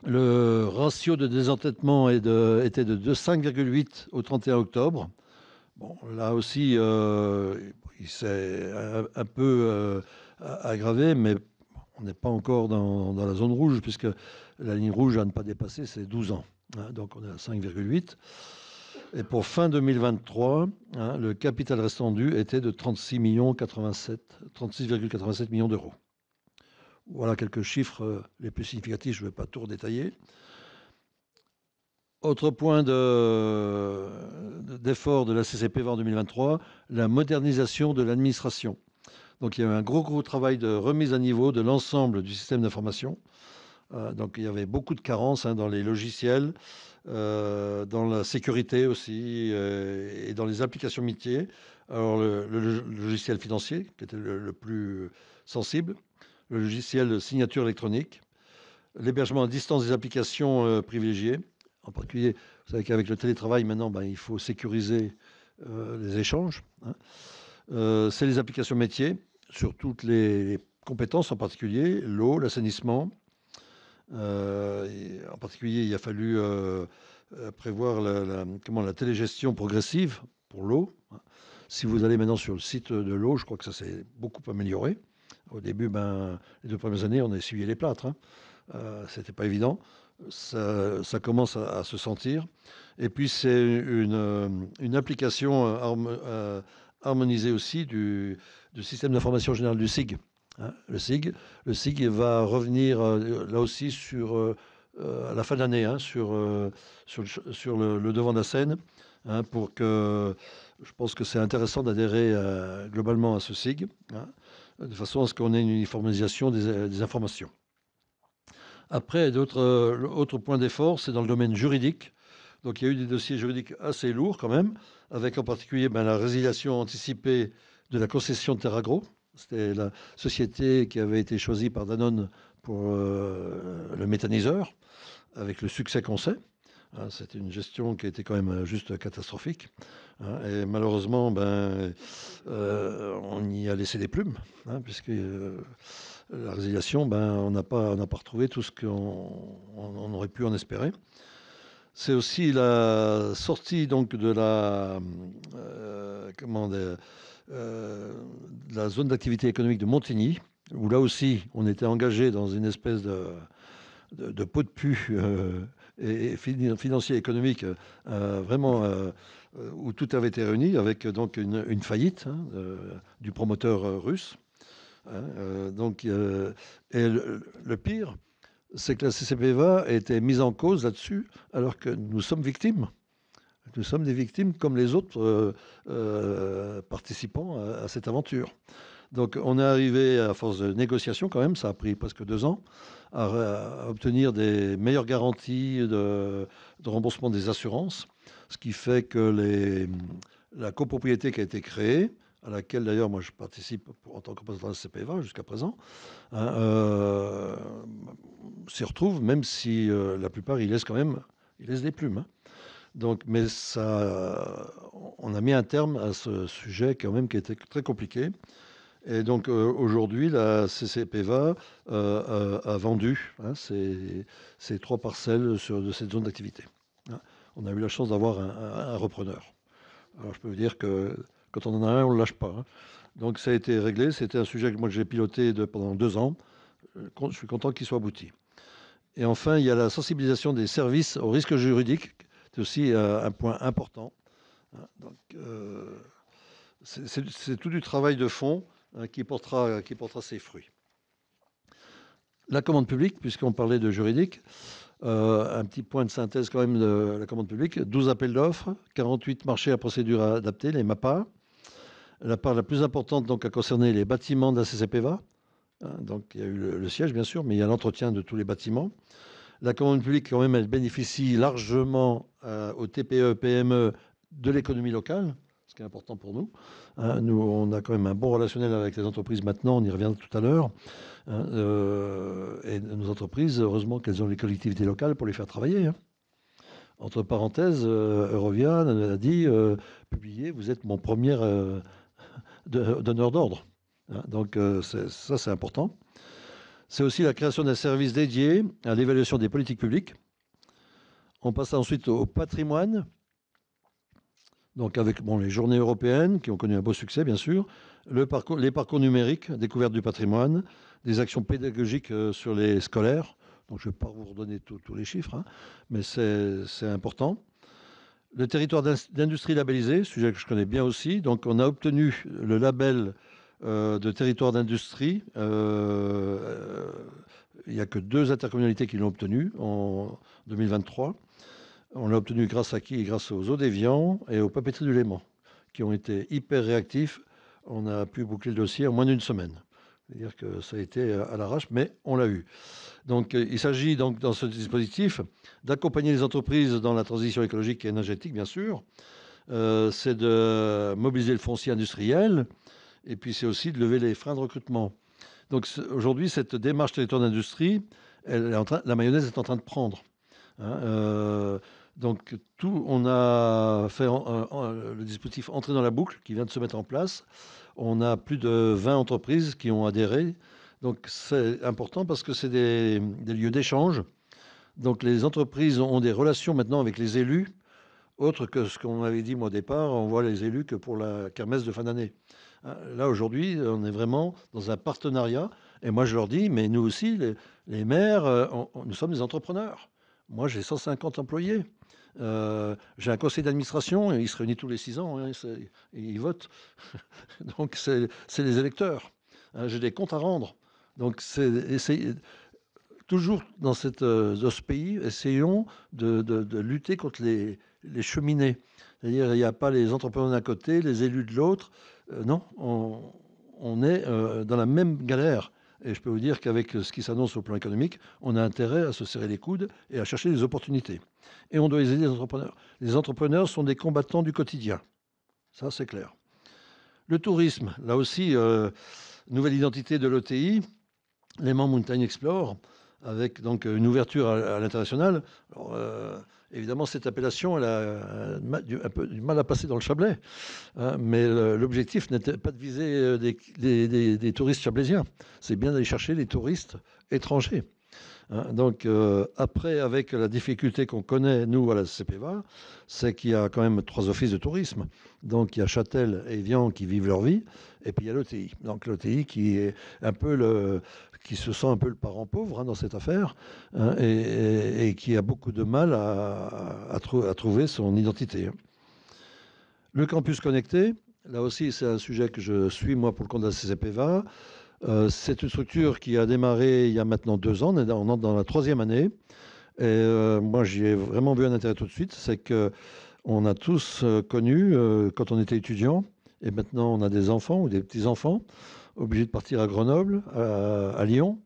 le ratio de désendettement était de 5,8 au 31 octobre. Bon, là aussi, il s'est un peu aggravé, mais on n'est pas encore dans la zone rouge, puisque la ligne rouge à ne pas dépasser, c'est 12 ans. Hein, donc on est à 5,8. Et pour fin 2023, hein, le capital restant dû était de 36,87 millions d'euros. Voilà quelques chiffres les plus significatifs, je ne vais pas tout redétailler. Autre point d'effort de la CCPVA en 2023, la modernisation de l'administration. Donc il y a eu un gros travail de remise à niveau de l'ensemble du système d'information. Donc il y avait beaucoup de carences dans les logiciels, dans la sécurité aussi, et dans les applications métiers. Alors le logiciel financier, qui était le plus sensible, le logiciel de signature électronique, l'hébergement à distance des applications privilégiées. En particulier, vous savez qu'avec le télétravail, maintenant, il faut sécuriser les échanges. Hein. C'est les applications métiers sur toutes les compétences, en particulier l'eau, l'assainissement. En particulier, il a fallu prévoir la télégestion progressive pour l'eau. Si vous allez maintenant sur le site de l'eau, je crois que ça s'est beaucoup amélioré. Au début, les 2 premières années, on a essuyé les plâtres. Hein. C'était pas évident. Ça commence à se sentir. Et puis, c'est une application harmonisée aussi du système d'information générale du SIG. Hein, le SIG va revenir là aussi à la fin de l'année sur le devant de la scène, hein, pour que je pense que c'est intéressant d'adhérer globalement à ce SIG, hein, de façon à ce qu'on ait une uniformisation des informations. Après, autre point d'effort, c'est dans le domaine juridique. Donc il y a eu des dossiers juridiques assez lourds quand même, avec en particulier la résiliation anticipée de la concession de Terragro. C'était la société qui avait été choisie par Danone pour le méthaniseur, avec le succès qu'on sait. Hein, c'était une gestion qui était quand même juste catastrophique. Hein, et malheureusement, on y a laissé des plumes, hein, puisque la résiliation, on n'a pas retrouvé tout ce qu'on aurait pu en espérer. C'est aussi la sortie donc de la zone d'activité économique de Montigny, où là aussi on était engagé dans une espèce de pot de pu et financier économique, vraiment où tout avait été réuni, avec donc une faillite, hein, du promoteur russe. Hein, et le pire, c'est que la CCPVA a été mise en cause là-dessus, alors que nous sommes victimes. Nous sommes des victimes comme les autres participants à cette aventure. Donc on est arrivé, à force de négociations quand même, ça a pris presque 2 ans, à obtenir des meilleures garanties de remboursement des assurances, ce qui fait que la copropriété qui a été créée, à laquelle d'ailleurs moi je participe en tant que représentant de la CCPVA jusqu'à présent, hein, s'y retrouve, même si la plupart ils laissent des plumes. Hein. Donc, mais on a mis un terme à ce sujet quand même qui était très compliqué. Et donc aujourd'hui, la CCPVA a vendu, hein, ces 3 parcelles de cette zone d'activité. Hein. On a eu la chance d'avoir un repreneur. Alors je peux vous dire que quand on en a un, on ne le lâche pas. Hein. Donc ça a été réglé. C'était un sujet que moi j'ai piloté pendant 2 ans. Je suis content qu'il soit abouti. Et enfin, il y a la sensibilisation des services aux risques juridiques. C'est aussi un point important. Hein. Donc c'est tout du travail de fond, hein, qui portera ses fruits. La commande publique, puisqu'on parlait de juridique, un petit point de synthèse quand même de la commande publique, 12 appels d'offres, 48 marchés à procédure adaptée, les MAPA. La part la plus importante donc, a concerné les bâtiments de la CCPVA. Hein, donc il y a eu le siège bien sûr, mais il y a l'entretien de tous les bâtiments. La commande publique quand même, elle bénéficie largement aux TPE, PME de l'économie locale, parce qui est important pour nous. Hein. Nous, on a quand même un bon relationnel avec les entreprises maintenant, on y revient tout à l'heure. Hein, et nos entreprises, heureusement qu'elles ont les collectivités locales pour les faire travailler. Hein. Entre parenthèses, Eurovia a dit publiez, vous êtes mon premier donneur d'ordre. Hein. Donc ça, c'est important. C'est aussi la création d'un service dédié à l'évaluation des politiques publiques. On passe ensuite au patrimoine. Donc avec les journées européennes qui ont connu un beau succès, bien sûr, les parcours numériques, découverte du patrimoine, des actions pédagogiques sur les scolaires. Donc je ne vais pas vous redonner tous les chiffres, hein, mais c'est important. Le territoire d'industrie labellisé, sujet que je connais bien aussi. Donc on a obtenu le label de territoire d'industrie. Il n'y a que 2 intercommunalités qui l'ont obtenu en 2023. On l'a obtenu grâce à qui? Grâce aux Eaux d'Évian et aux Papeteries du Léman, qui ont été hyper réactifs. On a pu boucler le dossier en moins d'1 semaine. C'est-à-dire que ça a été à l'arrache, mais on l'a eu. Donc il s'agit donc dans ce dispositif d'accompagner les entreprises dans la transition écologique et énergétique, bien sûr. C'est de mobiliser le foncier industriel et puis c'est aussi de lever les freins de recrutement. Donc aujourd'hui, cette démarche territoire d'industrie, la mayonnaise est en train de prendre. Hein, donc on a fait le dispositif entrer dans la boucle qui vient de se mettre en place. On a plus de 20 entreprises qui ont adhéré. Donc c'est important parce que c'est des lieux d'échange. Donc les entreprises ont des relations maintenant avec les élus, autre que ce qu'on avait dit moi au départ, on voit les élus que pour la kermesse de fin d'année. Là aujourd'hui, on est vraiment dans un partenariat. Et moi je leur dis, mais nous aussi, les maires, nous sommes des entrepreneurs. Moi j'ai 150 employés. J'ai un conseil d'administration, il se réunit tous les 6 ans, hein, et il vote. Donc c'est les électeurs. Hein, j'ai des comptes à rendre. Donc toujours dans ce pays, essayons de lutter contre les cheminées. C'est-à-dire il n'y a pas les entrepreneurs d'un côté, les élus de l'autre. Non, on est dans la même galère. Et je peux vous dire qu'avec ce qui s'annonce au plan économique, on a intérêt à se serrer les coudes et à chercher des opportunités. Et on doit aider les entrepreneurs. Les entrepreneurs sont des combattants du quotidien. Ça, c'est clair. Le tourisme, là aussi, nouvelle identité de l'OTI, Léman Mountain Explore, avec donc une ouverture à l'international. Évidemment, cette appellation, elle a un peu du mal à passer dans le Chablais. Hein, mais l'objectif n'était pas de viser des touristes chablaisiens. C'est bien d'aller chercher des touristes étrangers. Hein, donc, après, avec la difficulté qu'on connaît, nous, à la CPVA, c'est qu'il y a quand même 3 offices de tourisme. Donc, il y a Châtel et Évian qui vivent leur vie, et puis il y a l'OTI. Donc, l'OTI qui est un peu qui se sent un peu le parent pauvre, hein, dans cette affaire, hein, et qui a beaucoup de mal à trouver son identité. Le campus connecté, là aussi, c'est un sujet que je suis, moi, pour le compte de la CCPVA. C'est une structure qui a démarré il y a maintenant 2 ans, on entre dans la 3e année. Et moi, j'y ai vraiment vu un intérêt tout de suite. C'est qu'on a tous connu, quand on était étudiant, et maintenant on a des enfants ou des petits-enfants, obligés de partir à Grenoble, à Lyon,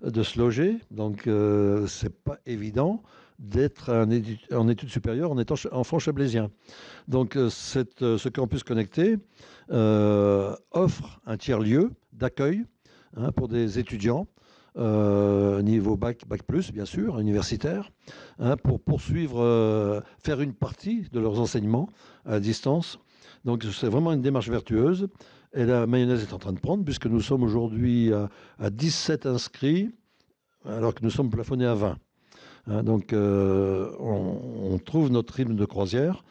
de se loger. Donc, c'est pas évident d'être en études supérieures en étant enfant chablaisien. Donc, ce campus connecté offre un tiers-lieu d'accueil, hein, pour des étudiants, niveau bac plus, bien sûr, universitaire, hein, pour poursuivre, faire une partie de leurs enseignements à distance. Donc c'est vraiment une démarche vertueuse. Et la mayonnaise est en train de prendre, puisque nous sommes aujourd'hui à 17 inscrits, alors que nous sommes plafonnés à 20. Hein, donc on trouve notre rythme de croisière.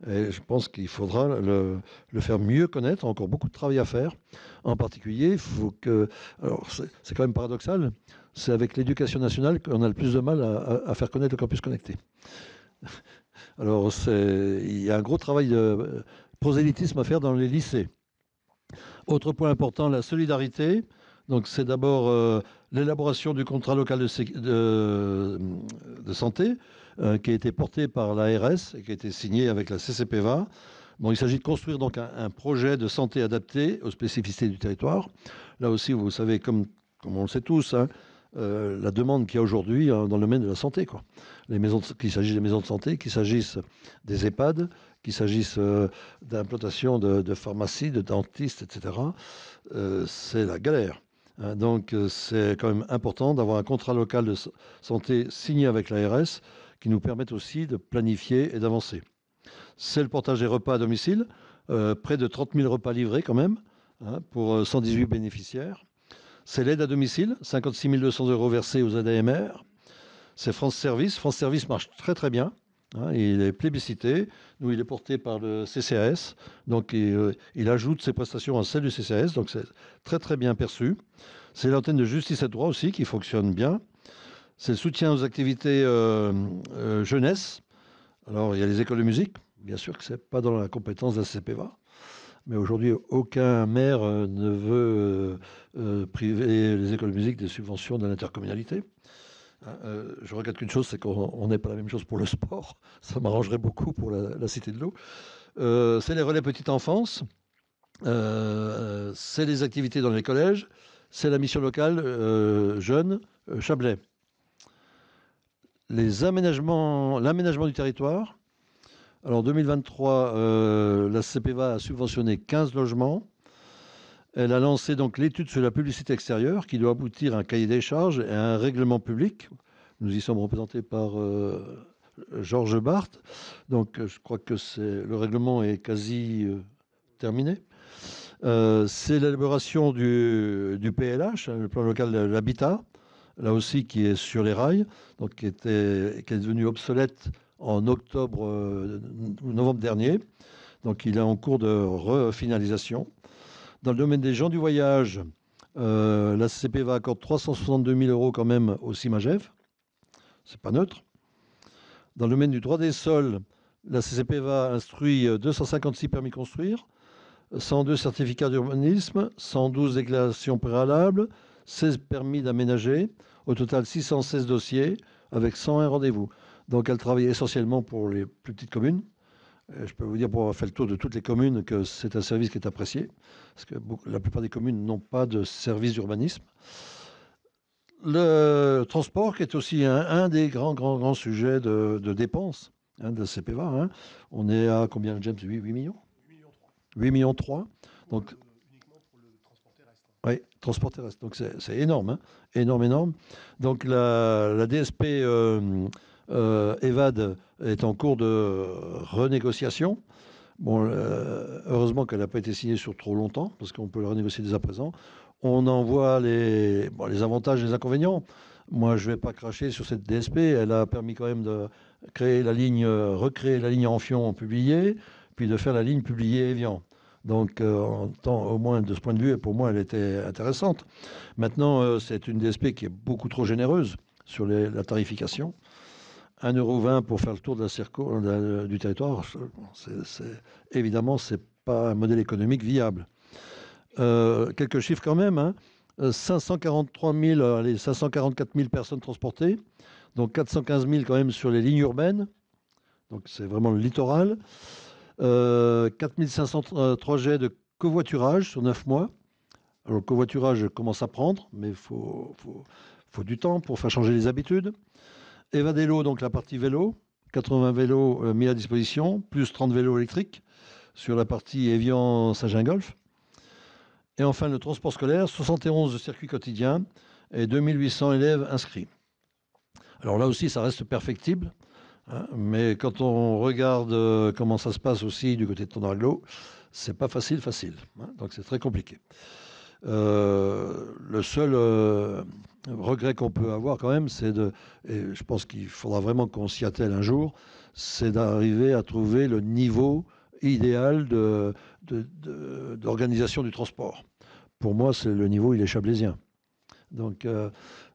Et je pense qu'il faudra le faire mieux connaître, encore beaucoup de travail à faire. En particulier, il faut que... Alors, c'est quand même paradoxal, c'est avec l'éducation nationale qu'on a le plus de mal à faire connaître le campus connecté. Alors, il y a un gros travail de prosélytisme à faire dans les lycées. Autre point important, la solidarité. Donc, c'est d'abord l'élaboration du contrat local de santé, qui a été porté par l'ARS et qui a été signé avec la CCPVA. Bon, il s'agit de construire donc un projet de santé adapté aux spécificités du territoire. Là aussi, vous savez, comme on le sait tous, hein, la demande qu'il y a aujourd'hui dans le domaine de la santé, quoi. Qu'il s'agisse des maisons de santé, qu'il s'agisse des EHPAD, qu'il s'agisse d'implantation de pharmacies, de dentistes, etc. C'est la galère. Hein. Donc, c'est quand même important d'avoir un contrat local de santé signé avec l'ARS qui nous permette aussi de planifier et d'avancer. C'est le portage des repas à domicile, près de 30 000 repas livrés quand même, hein, pour 118 bénéficiaires. C'est l'aide à domicile, 56 200 € versés aux ZAMR. C'est France Service. France Service marche très très bien. Hein, il est plébiscité. Nous, il est porté par le CCAS. Donc, il ajoute ses prestations à celles du CCAS. Donc, c'est très très bien perçu. C'est l'antenne de justice et de droit aussi qui fonctionne bien. C'est le soutien aux activités jeunesse. Alors, il y a les écoles de musique. Bien sûr que ce n'est pas dans la compétence de la CPVA. Mais aujourd'hui, aucun maire ne veut priver les écoles de musique des subventions de l'intercommunalité. Je regrette qu'une chose, c'est qu'on n'ait pas la même chose pour le sport. Ça m'arrangerait beaucoup pour la Cité de l'eau. C'est les relais petite enfance. C'est les activités dans les collèges. C'est la mission locale jeune Chablais. L'aménagement du territoire. Alors, en 2023, la CPVA a subventionné 15 logements. Elle a lancé donc l'étude sur la publicité extérieure qui doit aboutir à un cahier des charges et à un règlement public. Nous y sommes représentés par Georges Barthes. Donc, je crois que le règlement est quasi terminé. C'est l'élaboration du PLH, le plan local de l'habitat, là aussi qui est sur les rails, donc qui est devenu obsolète en octobre ou novembre dernier. Donc, il est en cours de refinalisation. Dans le domaine des gens du voyage, la CPVA accorde 362 000 € quand même au CIMAGEV. C'est pas neutre. Dans le domaine du droit des sols, la CCPVA instruit 256 permis de construire, 102 certificats d'urbanisme, 112 déclarations préalables, 16 permis d'aménager, au total 616 dossiers avec 101 rendez-vous. Donc, elle travaille essentiellement pour les plus petites communes. Je peux vous dire, pour avoir fait le tour de toutes les communes, que c'est un service qui est apprécié, parce que la plupart des communes n'ont pas de service d'urbanisme. Le transport, qui est aussi un des grands sujets de dépenses de la CPVA. Hein. On est à combien, James? 8 millions 8 millions 3. Donc, uniquement pour le transport terrestre. Oui, transport terrestre. Donc, c'est énorme. Hein. Énorme. Donc, la DSP EVAD est en cours de renégociation. Bon, heureusement qu'elle n'a pas été signée sur trop longtemps, parce qu'on peut le renégocier dès à présent. On en voit les avantages et les inconvénients. Moi, je ne vais pas cracher sur cette DSP. Elle a permis quand même de recréer la ligne Amphion publiée, puis de faire la ligne publiée Évian. Donc, au moins de ce point de vue, pour moi, elle était intéressante. Maintenant, c'est une DSP qui est beaucoup trop généreuse sur la tarification. 1,20 € pour faire le tour de du territoire, évidemment, ce n'est pas un modèle économique viable. Quelques chiffres quand même. Hein. 544 000 personnes transportées, donc 415 000 quand même sur les lignes urbaines. Donc, c'est vraiment le littoral. 4 500 trajets de covoiturage sur 9 mois. Alors, le covoiturage commence à prendre, mais il faut du temps pour faire changer les habitudes. Evadélo, donc la partie vélo, 80 vélos mis à disposition, plus 30 vélos électriques sur la partie Évian-Saint-Gingolph. Et enfin, le transport scolaire, 71 circuits quotidiens et 2800 élèves inscrits. Alors là aussi, ça reste perfectible. Hein, mais quand on regarde comment ça se passe aussi du côté de Tonarglo, c'est pas facile. Hein, donc c'est très compliqué. Le seul regret qu'on peut avoir quand même, et je pense qu'il faudra vraiment qu'on s'y attelle un jour, c'est d'arriver à trouver le niveau idéal d'organisation du transport. Pour moi, le niveau, il est chablaisien. Donc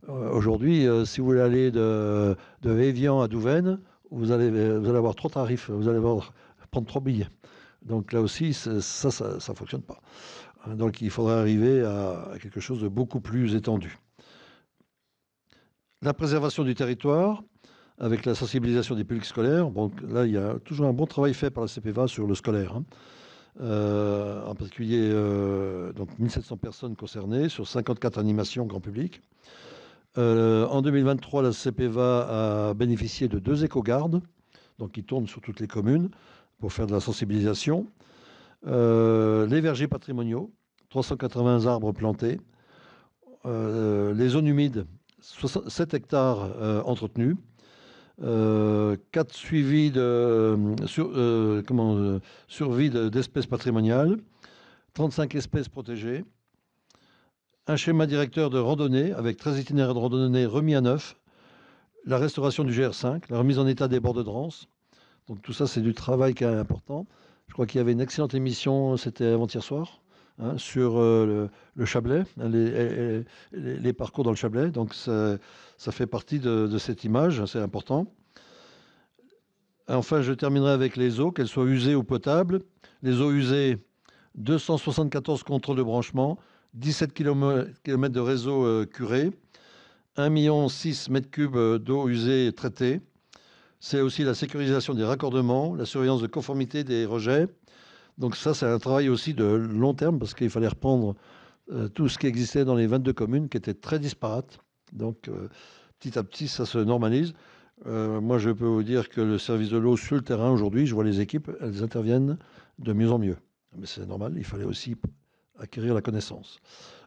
aujourd'hui, si vous voulez aller de Évian à Douvaine, vous allez avoir 3 tarifs, vous allez prendre 3 billets. Donc là aussi, ça ne fonctionne pas. Donc il faudrait arriver à quelque chose de beaucoup plus étendu. La préservation du territoire, avec la sensibilisation des publics scolaires. Bon, là, il y a toujours un bon travail fait par la CPVA sur le scolaire. Hein. En particulier, donc 1700 personnes concernées sur 54 animations grand public. En 2023, la CPVA a bénéficié de 2 éco-gardes, donc qui tournent sur toutes les communes, pour faire de la sensibilisation. Les vergers patrimoniaux, 380 arbres plantés. Les zones humides, 7 hectares entretenus. 4 suivis de survie d'espèces patrimoniales, 35 espèces protégées, un schéma directeur de randonnée avec 13 itinéraires de randonnée remis à neuf, la restauration du GR5, la remise en état des bords de Dranse. Donc tout ça, c'est du travail qui est important. Je crois qu'il y avait une excellente émission, c'était avant-hier soir, hein, sur le Chablais, hein, les parcours dans le Chablais. Donc ça fait partie de cette image, c'est important. Enfin, je terminerai avec les eaux, qu'elles soient usées ou potables. Les eaux usées, 274 contrôles de branchement, 17 km de réseau curé, 1,6 million m3 d'eau usée traitée. C'est aussi la sécurisation des raccordements, la surveillance de conformité des rejets. Donc ça, c'est un travail aussi de long terme parce qu'il fallait reprendre tout ce qui existait dans les 22 communes qui étaient très disparates. Donc petit à petit, ça se normalise. Moi, je peux vous dire que le service de l'eau sur le terrain aujourd'hui, je vois les équipes, elles interviennent de mieux en mieux. Mais c'est normal, il fallait aussi acquérir la connaissance.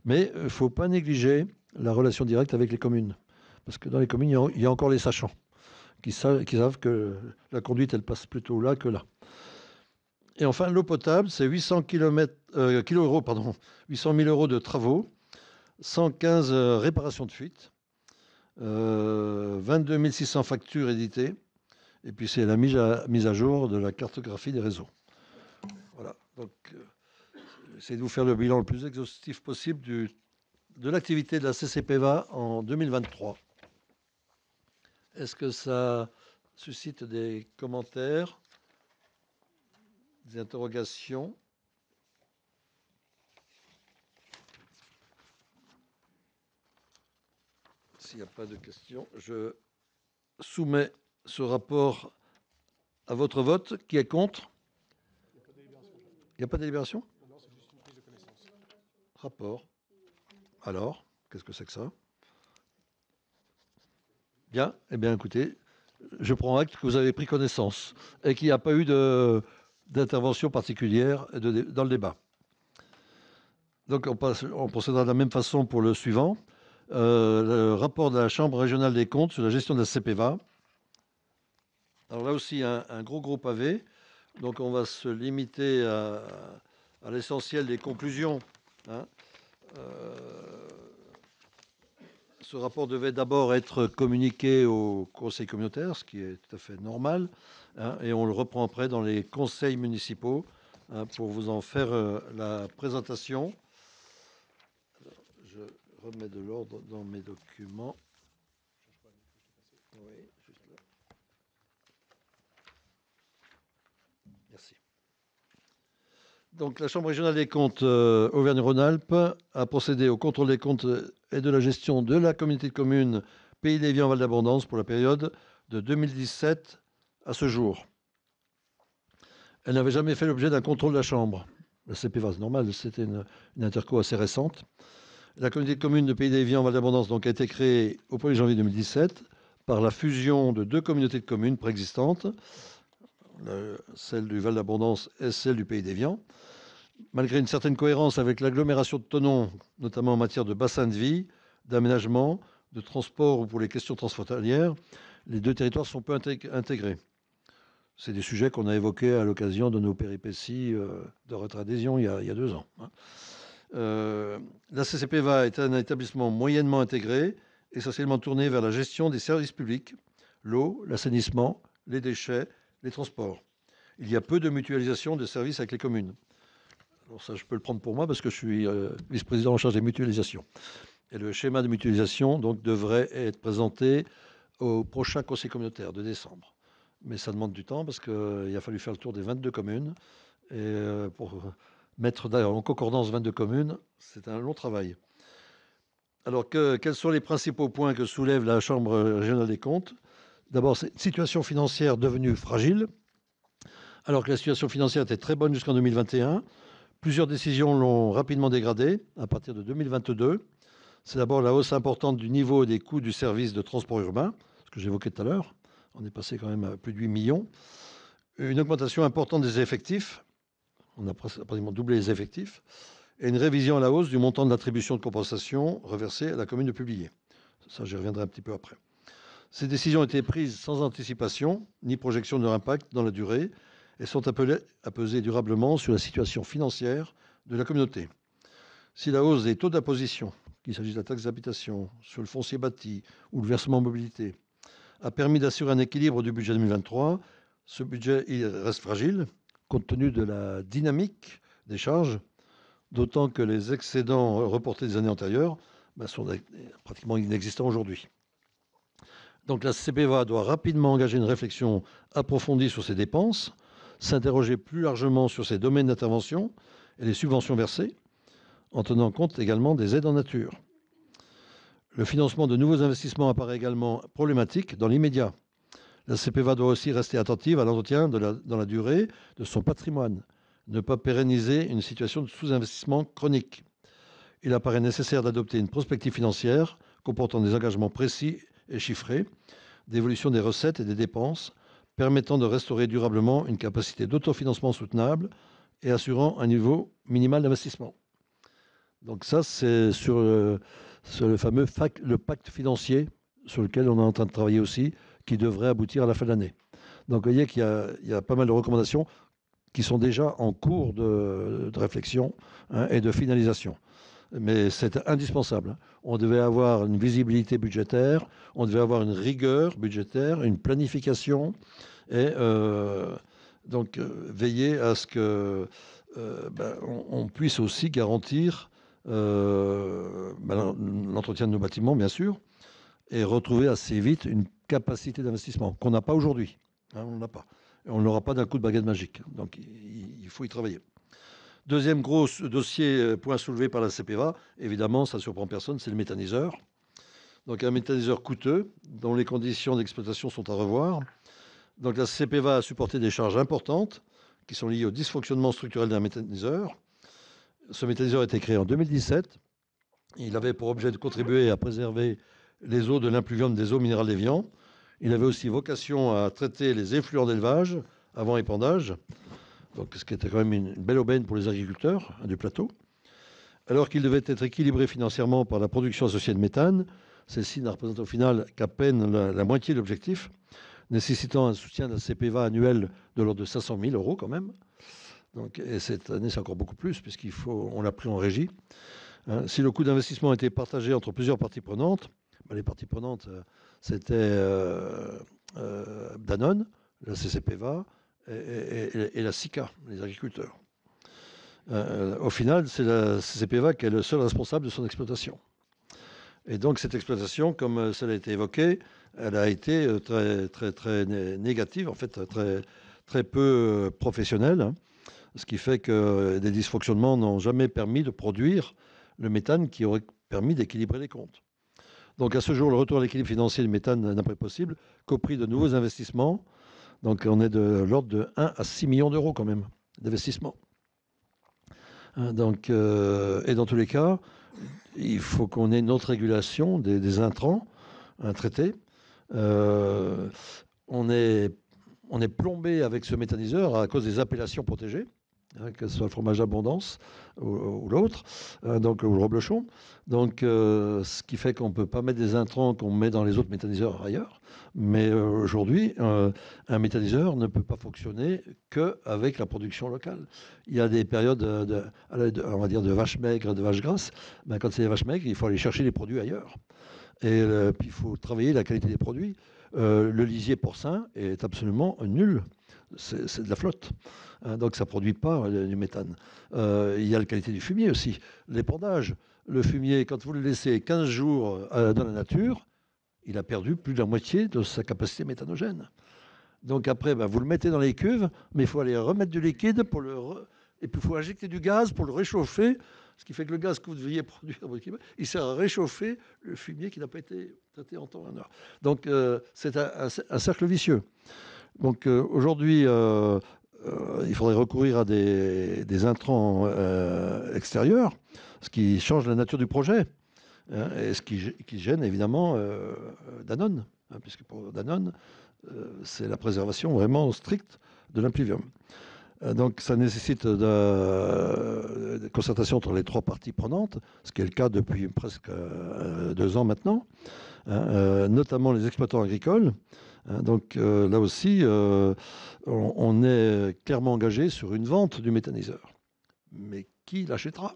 Mais il ne faut pas négliger la relation directe avec les communes. Parce que dans les communes, il y a encore les sachants qui savent que la conduite, elle passe plutôt là que là. Et enfin, l'eau potable, c'est 800 000 euros de travaux, 115 réparations de fuites, 22 600 factures éditées, et puis c'est la mise à jour de la cartographie des réseaux. Voilà, donc essayez de vous faire le bilan le plus exhaustif possible de l'activité de la CCPEVA en 2023. Est-ce que ça suscite des commentaires, des interrogations? S'il n'y a pas de questions, je soumets ce rapport à votre vote. Qui est contre? Il n'y a pas de délibération? Non, c'est juste une prise de connaissance. Rapport. Alors, qu'est-ce que c'est que ça? Bien, eh bien écoutez, je prends acte que vous avez pris connaissance et qu'il n'y a pas eu d'intervention particulière dans le débat. Donc on procédera de la même façon pour le suivant. Le rapport de la Chambre régionale des comptes sur la gestion de la CPEVA. Alors là aussi, un gros pavé. Donc on va se limiter à l'essentiel des conclusions. Hein. Ce rapport devait d'abord être communiqué au conseil communautaire, ce qui est tout à fait normal. Hein, et on le reprend après dans les conseils municipaux hein, pour vous en faire la présentation. Alors, je remets de l'ordre dans mes documents. Oui, juste là. Merci. Donc, la Chambre régionale des comptes Auvergne-Rhône-Alpes a procédé au contrôle des comptes et de la gestion de la communauté de communes Pays d'Évian Val d'Abondance pour la période de 2017 à ce jour. Elle n'avait jamais fait l'objet d'un contrôle de la Chambre. La CPEVA, c'est normal, c'était une interco assez récente. La communauté de communes de Pays d'Évian Val d'Abondance donc, a été créée au 1er janvier 2017 par la fusion de 2 communautés de communes préexistantes, celle du Val d'Abondance et celle du Pays d'Évian. Malgré une certaine cohérence avec l'agglomération de Thonon, notamment en matière de bassin de vie, d'aménagement, de transport ou pour les questions transfrontalières, les deux territoires sont peu intégrés. C'est des sujets qu'on a évoqués à l'occasion de nos péripéties de retrait adhésion il y a 2 ans. La CCPEVA est un établissement moyennement intégré, essentiellement tourné vers la gestion des services publics, l'eau, l'assainissement, les déchets, les transports. Il y a peu de mutualisation de services avec les communes. Alors ça, je peux le prendre pour moi parce que je suis vice-président en charge des mutualisations. Et le schéma de mutualisation donc, devrait être présenté au prochain conseil communautaire de décembre. Mais ça demande du temps parce qu'il a fallu faire le tour des 22 communes. Et pour mettre d'ailleurs en concordance 22 communes, c'est un long travail. Alors, quels sont les principaux points que soulève la Chambre régionale des comptes? D'abord, c'est une situation financière devenue fragile, alors que la situation financière était très bonne jusqu'en 2021. Plusieurs décisions l'ont rapidement dégradée à partir de 2022. C'est d'abord la hausse importante du niveau des coûts du service de transport urbain, ce que j'évoquais tout à l'heure. On est passé quand même à plus de 8 millions. une augmentation importante des effectifs, on a pratiquement doublé les effectifs, et une révision à la hausse du montant de l'attribution de compensation reversée à la commune de Publier. Ça, j'y reviendrai un petit peu après. Ces décisions ont été prises sans anticipation ni projection de leur impact dans la durée et sont appelées à peser durablement sur la situation financière de la communauté. Si la hausse des taux d'imposition, qu'il s'agisse de la taxe d'habitation, sur le foncier bâti ou le versement mobilité, a permis d'assurer un équilibre du budget 2023, ce budget il reste fragile compte tenu de la dynamique des charges, d'autant que les excédents reportés des années antérieures sont pratiquement inexistants aujourd'hui. Donc la CPVA doit rapidement engager une réflexion approfondie sur ses dépenses, s'interroger plus largement sur ses domaines d'intervention et les subventions versées, en tenant compte également des aides en nature. Le financement de nouveaux investissements apparaît également problématique dans l'immédiat. La CPVA doit aussi rester attentive à l'entretien dans la durée de son patrimoine, ne pas pérenniser une situation de sous-investissement chronique. Il apparaît nécessaire d'adopter une prospective financière comportant des engagements précis et chiffrés, d'évolution des recettes et des dépenses, permettant de restaurer durablement une capacité d'autofinancement soutenable et assurant un niveau minimal d'investissement. Donc ça, c'est sur le fameux le pacte financier sur lequel on est en train de travailler aussi, qui devrait aboutir à la fin de l'année. Donc vous voyez qu'il y a pas mal de recommandations qui sont déjà en cours de réflexion et de finalisation. Mais c'est indispensable. On devait avoir une visibilité budgétaire, on devait avoir une rigueur budgétaire, une planification, et donc veiller à ce que on puisse aussi garantir l'entretien de nos bâtiments, bien sûr, et retrouver assez vite une capacité d'investissement qu'on n'a pas aujourd'hui. On n'a pas. Et on ne l'aura pas d'un coup de baguette magique. Donc il faut y travailler. Deuxième gros dossier, point soulevé par la CPVA, évidemment, ça ne surprend personne, c'est le méthaniseur. Donc un méthaniseur coûteux, dont les conditions d'exploitation sont à revoir. Donc la CPVA a supporté des charges importantes qui sont liées au dysfonctionnement structurel d'un méthaniseur. Ce méthaniseur a été créé en 2017. Il avait pour objet de contribuer à préserver les eaux de l'impluvium des eaux minérales d'Évian. Il avait aussi vocation à traiter les effluents d'élevage avant épandage, donc ce qui était quand même une belle aubaine pour les agriculteurs du plateau. Alors qu'il devait être équilibré financièrement par la production associée de méthane, celle-ci n'a représenté au final qu'à peine la moitié de l'objectif, nécessitant un soutien de la CPVA annuel de l'ordre de 500 000 € quand même. Donc, et cette année, c'est encore beaucoup plus, puisqu'on l'a pris en régie. Si le coût d'investissement était partagé entre plusieurs parties prenantes, les parties prenantes, c'était Danone, la CCPVA et la SICA, les agriculteurs. Au final, c'est la CCPVA qui est le seul responsable de son exploitation. Et donc cette exploitation, comme cela a été évoqué, elle a été très négative, en fait très peu professionnelle, ce qui fait que des dysfonctionnements n'ont jamais permis de produire le méthane qui aurait permis d'équilibrer les comptes. Donc à ce jour, le retour à l'équilibre financier du méthane n'apparaît possible qu'au prix de nouveaux investissements. Donc on est de l'ordre de 1 à 6 millions d'euros quand même d'investissement. Donc, et dans tous les cas, il faut qu'on ait une autre régulation des intrants, un traité. On est plombé avec ce méthaniseur à cause des appellations protégées, que ce soit le fromage d'abondance ou l'autre, donc ou le reblochon. Donc, ce qui fait qu'on ne peut pas mettre des intrants qu'on met dans les autres méthaniseurs ailleurs. Mais aujourd'hui, un méthaniseur ne peut pas fonctionner qu'avec la production locale. Il y a des périodes, on va dire, de vaches maigres, de vaches grasses. Ben, quand c'est des vaches maigres, il faut aller chercher les produits ailleurs. Et puis, il faut travailler la qualité des produits. Le lisier porcin est absolument nul. C'est de la flotte. Donc ça ne produit pas du méthane. Il y a la qualité du fumier aussi. L'épandage. Le fumier, quand vous le laissez 15 jours dans la nature, il a perdu plus de la moitié de sa capacité méthanogène. Donc après, vous le mettez dans les cuves, mais il faut aller remettre du liquide et puis il faut injecter du gaz pour le réchauffer, ce qui fait que le gaz que vous deviez produire, il sert à réchauffer le fumier qui n'a pas été traité en temps et en heure. Donc c'est un cercle vicieux. Donc aujourd'hui, il faudrait recourir à des intrants extérieurs, ce qui change la nature du projet, et ce qui gêne évidemment Danone, puisque pour Danone, c'est la préservation vraiment stricte de l'impluvium. Donc ça nécessite de concertation entre les trois parties prenantes, ce qui est le cas depuis presque 2 ans maintenant, notamment les exploitants agricoles. Donc là aussi, on est clairement engagé sur une vente du méthaniseur. Mais qui l'achètera?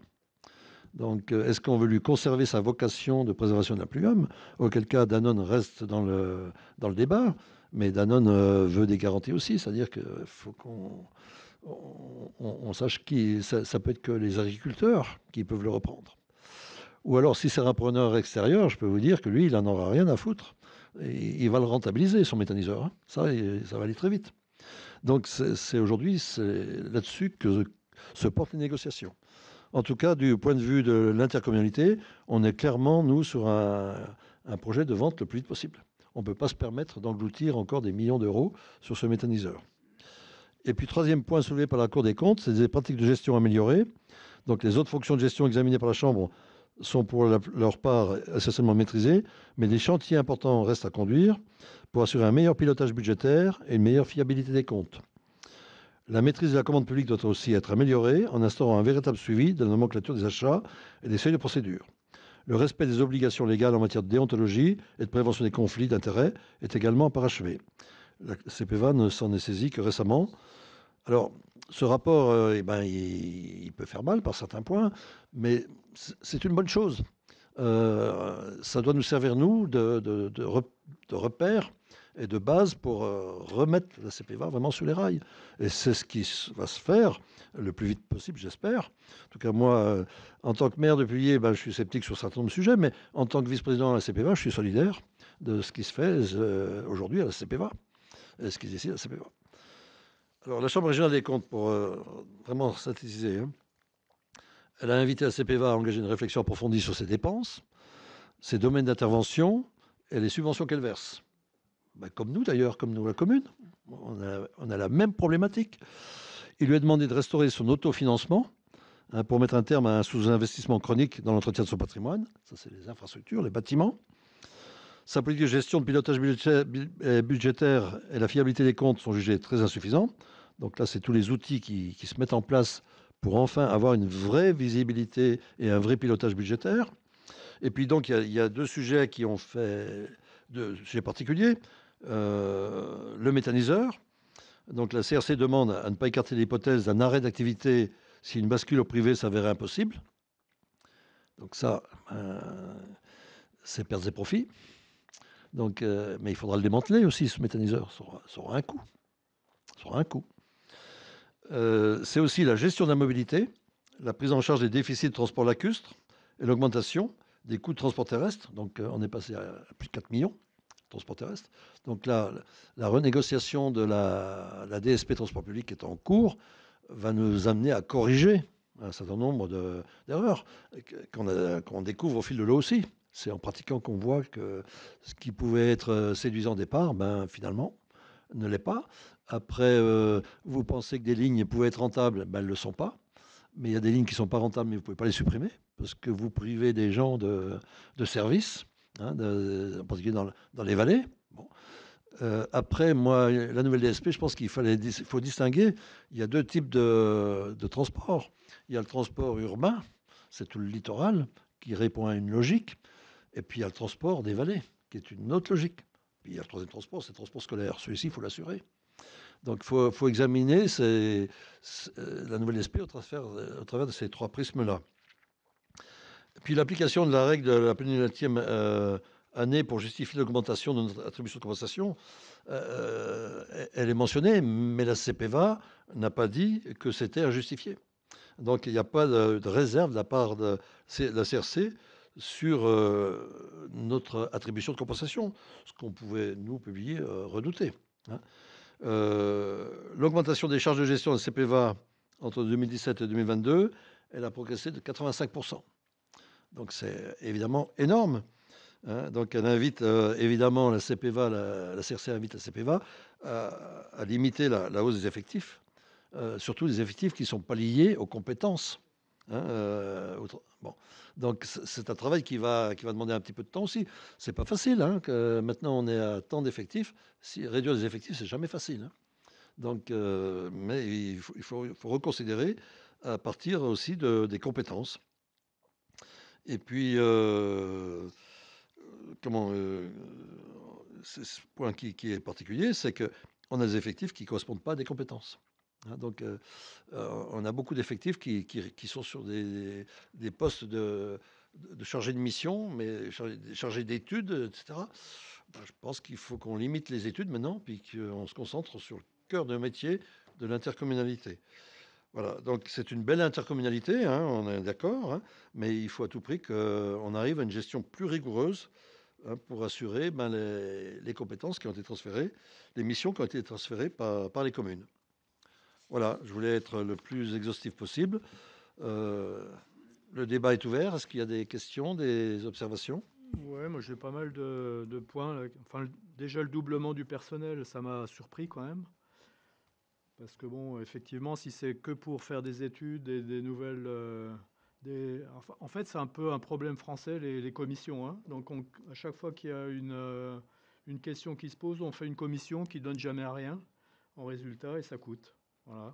Donc est-ce qu'on veut lui conserver sa vocation de préservation de l'impluvium? Auquel cas Danone reste dans le débat, mais Danone veut des garanties aussi, c'est-à-dire qu'il faut qu'on sache qui, ça peut être que les agriculteurs qui peuvent le reprendre. Ou alors, si c'est un repreneur extérieur, je peux vous dire que lui, il n'en aura rien à foutre. Et il va le rentabiliser, son méthaniseur. Ça va aller très vite. Donc, aujourd'hui, c'est là-dessus que se portent les négociations. En tout cas, du point de vue de l'intercommunalité, on est clairement, nous, sur un projet de vente le plus vite possible. On ne peut pas se permettre d'engloutir encore des millions d'euros sur ce méthaniseur. Et puis, troisième point soulevé par la Cour des comptes, c'est des pratiques de gestion améliorées. Donc, les autres fonctions de gestion examinées par la Chambre sont pour leur part essentiellement maîtrisées, mais des chantiers importants restent à conduire pour assurer un meilleur pilotage budgétaire et une meilleure fiabilité des comptes. La maîtrise de la commande publique doit aussi être améliorée en instaurant un véritable suivi de la nomenclature des achats et des seuils de procédure. Le respect des obligations légales en matière de déontologie et de prévention des conflits d'intérêts est également parachevé. La CPVA ne s'en est saisie que récemment. Alors, ce rapport, il peut faire mal par certains points, mais c'est une bonne chose. Ça doit nous servir, nous, de repère et de base pour remettre la CPVA vraiment sur les rails. Et c'est ce qui va se faire le plus vite possible, j'espère. En tout cas, moi, en tant que maire de Pulier, je suis sceptique sur un certain nombre de sujets, mais en tant que vice-président à la CPVA, je suis solidaire de ce qui se fait aujourd'hui à la CPVA, et ce qui se décide à la CPVA. Alors, la Chambre régionale des comptes, pour vraiment synthétiser, elle a invité la CPVA à engager une réflexion approfondie sur ses dépenses, ses domaines d'intervention et les subventions qu'elle verse. Comme nous d'ailleurs, comme nous la commune, on a la même problématique. Il lui a demandé de restaurer son autofinancement pour mettre un terme à un sous-investissement chronique dans l'entretien de son patrimoine. Ça, c'est les infrastructures, les bâtiments. Sa politique de gestion de pilotage budgétaire et la fiabilité des comptes sont jugés très insuffisants. Donc là, c'est tous les outils qui se mettent en place pour enfin avoir une vraie visibilité et un vrai pilotage budgétaire. Et puis donc, il y a 2 sujets qui ont fait, 2 sujets particuliers. Le méthaniseur. Donc la CRC demande à ne pas écarter l'hypothèse d'un arrêt d'activité si une bascule au privé s'avérait impossible. Donc ça, c'est pertes et profits. Donc, mais il faudra le démanteler aussi, ce méthaniseur. Ça aura un coût. Ça aura un coût. C'est aussi la gestion de la mobilité, la prise en charge des déficits de transport lacustre et l'augmentation des coûts de transport terrestre. Donc, on est passé à plus de 4 millions de transport terrestre. Donc là, la renégociation de la DSP transport public qui est en cours va nous amener à corriger un certain nombre d'erreurs qu'on découvre au fil de l'eau aussi. C'est en pratiquant qu'on voit que ce qui pouvait être séduisant au départ, finalement, ne l'est pas. Après, vous pensez que des lignes pouvaient être rentables, elles ne le sont pas. Mais il y a des lignes qui ne sont pas rentables, mais vous ne pouvez pas les supprimer, parce que vous privez des gens de services, en particulier dans les vallées. Bon. Après, moi, la nouvelle DSP, je pense qu'il faut distinguer. Il y a 2 types de transport. Il y a le transport urbain, c'est tout le littoral, qui répond à une logique. Et puis il y a le transport des vallées, qui est une autre logique. Puis il y a le troisième transport, c'est le transport scolaire. Celui-ci, il faut l'assurer. Donc il faut examiner la nouvelle DSP au travers de ces 3 prismes-là. Puis l'application de la règle de la pénultième année pour justifier l'augmentation de notre attribution de compensation, elle est mentionnée, mais la CPVA n'a pas dit que c'était injustifié. Donc il n'y a pas de réserve de la part de la CRC sur notre attribution de compensation, ce qu'on pouvait, nous, publier, redouter. L'augmentation des charges de gestion de la CPVA entre 2017 et 2022, elle a progressé de 85%. Donc c'est évidemment énorme. Donc elle invite évidemment la CPVA, la CRC invite la CPVA à limiter la hausse des effectifs, surtout des effectifs qui ne sont pas liés aux compétences. Bon. Donc c'est un travail qui va demander un petit peu de temps aussi. C'est pas facile. Que maintenant on est à tant d'effectifs. Réduire les effectifs, c'est jamais facile. Donc, mais il faut reconsidérer à partir aussi des compétences. Et puis, comment, c'est ce point qui est particulier, c'est qu'on a des effectifs qui ne correspondent pas à des compétences. Hein. Donc, on a beaucoup d'effectifs qui sont sur des postes de chargé de mission, mais chargé d'études, etc. Ben, je pense qu'il faut qu'on limite les études maintenant, puis qu'on se concentre sur le cœur de métier de l'intercommunalité. Voilà, donc c'est une belle intercommunalité, hein, on est d'accord, hein, mais il faut à tout prix qu'on arrive à une gestion plus rigoureuse, hein, pour assurer les compétences qui ont été transférées, les missions qui ont été transférées par les communes. Voilà, je voulais être le plus exhaustif possible. Le débat est ouvert. Est-ce qu'il y a des questions, des observations? Ouais, moi j'ai pas mal de points, là. Enfin, déjà le doublement du personnel, ça m'a surpris quand même. Parce que bon, effectivement, si c'est que pour faire des études et des nouvelles... enfin, en fait, c'est un peu un problème français, les commissions, hein. Donc à chaque fois qu'il y a une question qui se pose, on fait une commission qui donne jamais rien en résultat et ça coûte. Voilà.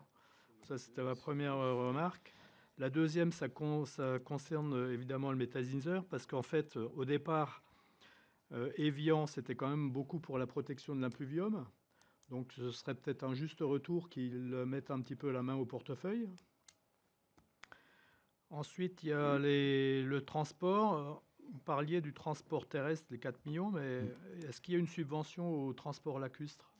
Ça, c'était ma première remarque. La deuxième, ça concerne évidemment le méthaniseur, parce qu'en fait, au départ, Evian, c'était quand même beaucoup pour la protection de l'impluvium. Donc ce serait peut-être un juste retour qu'ils mettent un petit peu la main au portefeuille. Ensuite, il y a le transport. Vous parliez du transport terrestre, les 4 millions, mais est-ce qu'il y a une subvention au transport lacustre?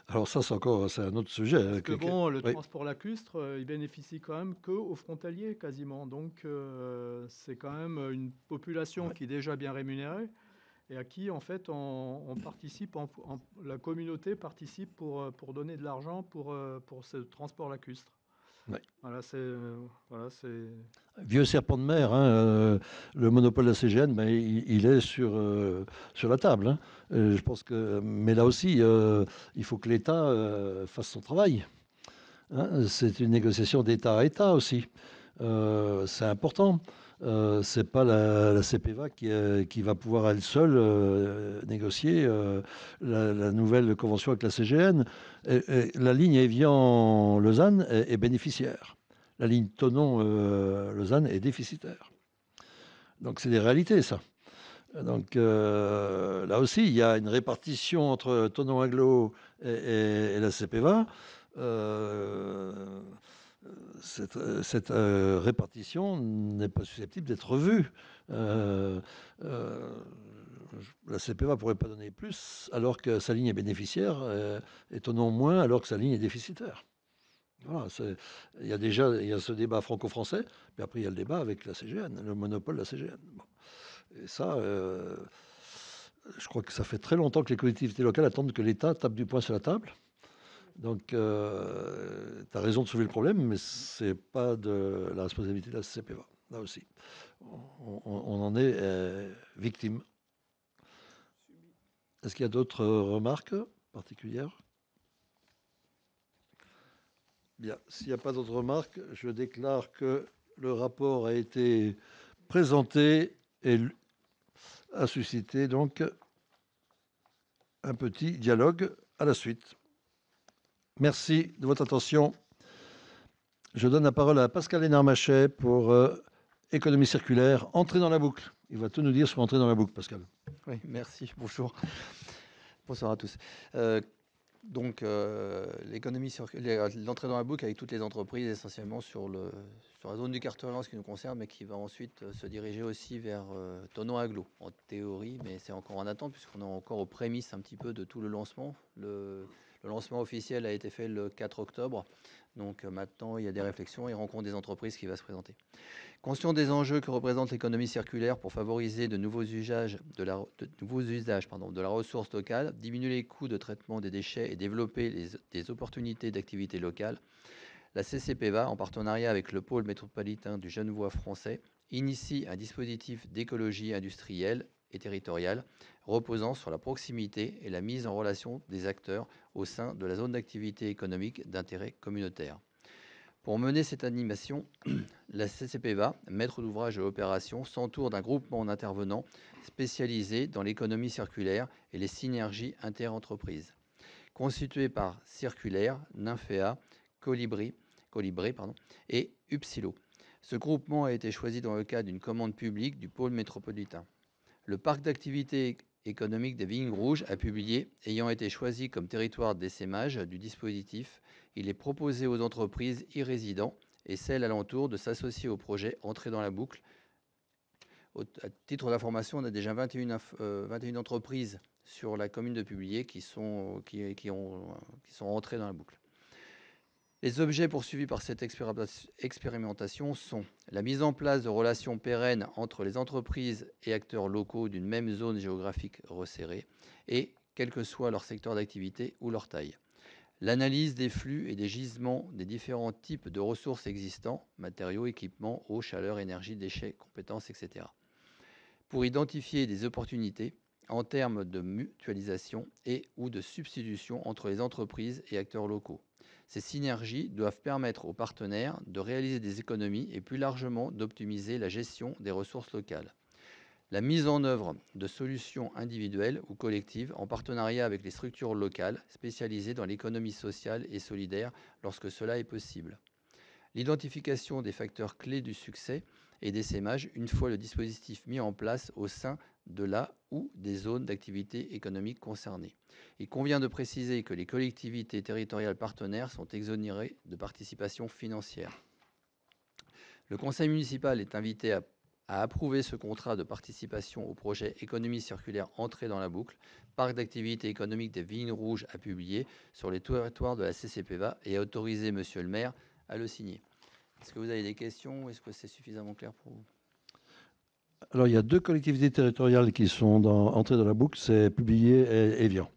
Alors ça, c'est un autre sujet. Parce que bon, le Oui. transport lacustre, il bénéficie quand même qu'aux frontaliers quasiment. Donc c'est quand même une population qui est déjà bien rémunérée et à qui en fait on participe, la communauté participe pour donner de l'argent pour ce transport lacustre. Ouais. Voilà, c'est... Vieux serpent de mer, hein, le monopole de la CGN, ben, il est sur la table, hein. Je pense que, mais là aussi, il faut que l'État fasse son travail, hein. C'est une négociation d'État à État aussi. C'est important. C'est pas la CPVA qui va pouvoir elle seule négocier la nouvelle convention avec la CGN. Et la ligne Évian-Lausanne est bénéficiaire. La ligne Thonon-Lausanne est déficitaire. Donc c'est des réalités, ça. Donc là aussi, il y a une répartition entre Thonon-Aglo et la CPVA. Cette répartition n'est pas susceptible d'être revue. La CPVA ne pourrait pas donner plus alors que sa ligne est bénéficiaire, et Thonon moins alors que sa ligne est déficitaire. Voilà, il y a ce débat franco-français, puis après il y a le débat avec la CGN, le monopole de la CGN. Bon. Et ça, je crois que ça fait très longtemps que les collectivités locales attendent que l'État tape du poing sur la table. Donc, tu as raison de soulever le problème, mais ce n'est pas de la responsabilité de la CPVA, là aussi. On en est victime. Est-ce qu'il y a d'autres remarques particulières? Bien, s'il n'y a pas d'autres remarques, je déclare que le rapport a été présenté et a suscité donc un petit dialogue à la suite. Merci de votre attention. Je donne la parole à Pascal Hénard-Machet pour économie circulaire, entrer dans la boucle. Il va tout nous dire sur entrer dans la boucle, Pascal. Oui, merci, bonjour. Bonsoir à tous. Donc, l'entrée dans la boucle avec toutes les entreprises, essentiellement sur la zone du Carteret, ce qui nous concerne, mais qui va ensuite se diriger aussi vers Thonon-Aglo, en théorie, mais c'est encore en attente, puisqu'on est encore aux prémices un petit peu de tout le lancement. Le lancement officiel a été fait le 4 octobre, donc maintenant il y a des réflexions et rencontres des entreprises qui va se présenter. Conscient des enjeux que représente l'économie circulaire pour favoriser de nouveaux usages de la ressource locale, diminuer les coûts de traitement des déchets et développer des opportunités d'activité locale, la CCPVA, en partenariat avec le pôle métropolitain du Genevois français, initie un dispositif d'écologie industrielle et territoriale reposant sur la proximité et la mise en relation des acteurs au sein de la zone d'activité économique d'intérêt communautaire. Pour mener cette animation, la CCPVA, maître d'ouvrage de l'opération, s'entoure d'un groupement d'intervenants spécialisés dans l'économie circulaire et les synergies interentreprises. constitué par Circulaire, Nymphéa, Colibri et Upsilo. Ce groupement a été choisi dans le cadre d'une commande publique du pôle métropolitain. Le parc d'activités économiques des Vignes Rouges a publié, ayant été choisi comme territoire d'essaimage du dispositif, il est proposé aux entreprises y résidant et celles alentour de s'associer au projet Entrer dans la boucle. À titre d'information, on a déjà 21 entreprises sur la commune de Publier qui sont entrées dans la boucle. Les objets poursuivis par cette expérimentation sont la mise en place de relations pérennes entre les entreprises et acteurs locaux d'une même zone géographique resserrée et quel que soit leur secteur d'activité ou leur taille. L'analyse des flux et des gisements des différents types de ressources existants, matériaux, équipements, eau, chaleur, énergie, déchets, compétences, etc. Pour identifier des opportunités en termes de mutualisation et ou de substitution entre les entreprises et acteurs locaux. Ces synergies doivent permettre aux partenaires de réaliser des économies et plus largement d'optimiser la gestion des ressources locales. La mise en œuvre de solutions individuelles ou collectives en partenariat avec les structures locales spécialisées dans l'économie sociale et solidaire lorsque cela est possible. L'identification des facteurs clés du succès et d'essaimage une fois le dispositif mis en place au sein de la ou des zones d'activité économique concernées. Il convient de préciser que les collectivités territoriales partenaires sont exonérées de participation financière. Le conseil municipal est invité à approuver ce contrat de participation au projet Économie circulaire Entrée dans la boucle, parc d'activité économique des Vignes Rouges à publier sur les territoires de la CCPVA et à autoriser monsieur le maire à le signer. Est-ce que vous avez des questions? Est-ce que c'est suffisamment clair pour vous? Alors, il y a 2 collectivités territoriales qui sont entrées dans la boucle, c'est Publier et Évian.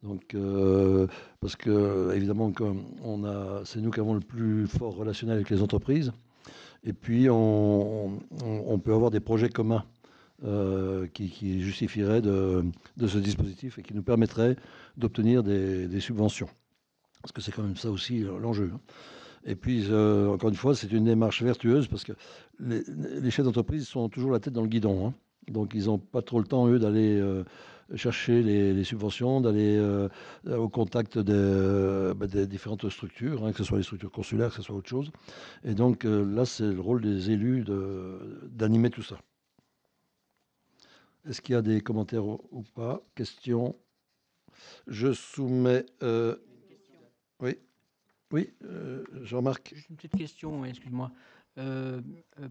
Donc, parce que, évidemment, c'est nous qui avons le plus fort relationnel avec les entreprises. Et puis, on peut avoir des projets communs qui justifieraient de ce dispositif et qui nous permettraient d'obtenir des subventions. Parce que c'est quand même ça aussi l'enjeu. Et puis, encore une fois, c'est une démarche vertueuse parce que les chefs d'entreprise sont toujours la tête dans le guidon. Hein. Donc, ils n'ont pas trop le temps, eux, d'aller chercher les subventions, d'aller au contact des différentes structures, hein, que ce soit les structures consulaires, que ce soit autre chose. Et donc, là, c'est le rôle des élus d'animer tout ça. Est-ce qu'il y a des commentaires ou pas? Questions? Je soumets... Oui. Oui, Jean-Marc. Juste une petite question, excuse-moi.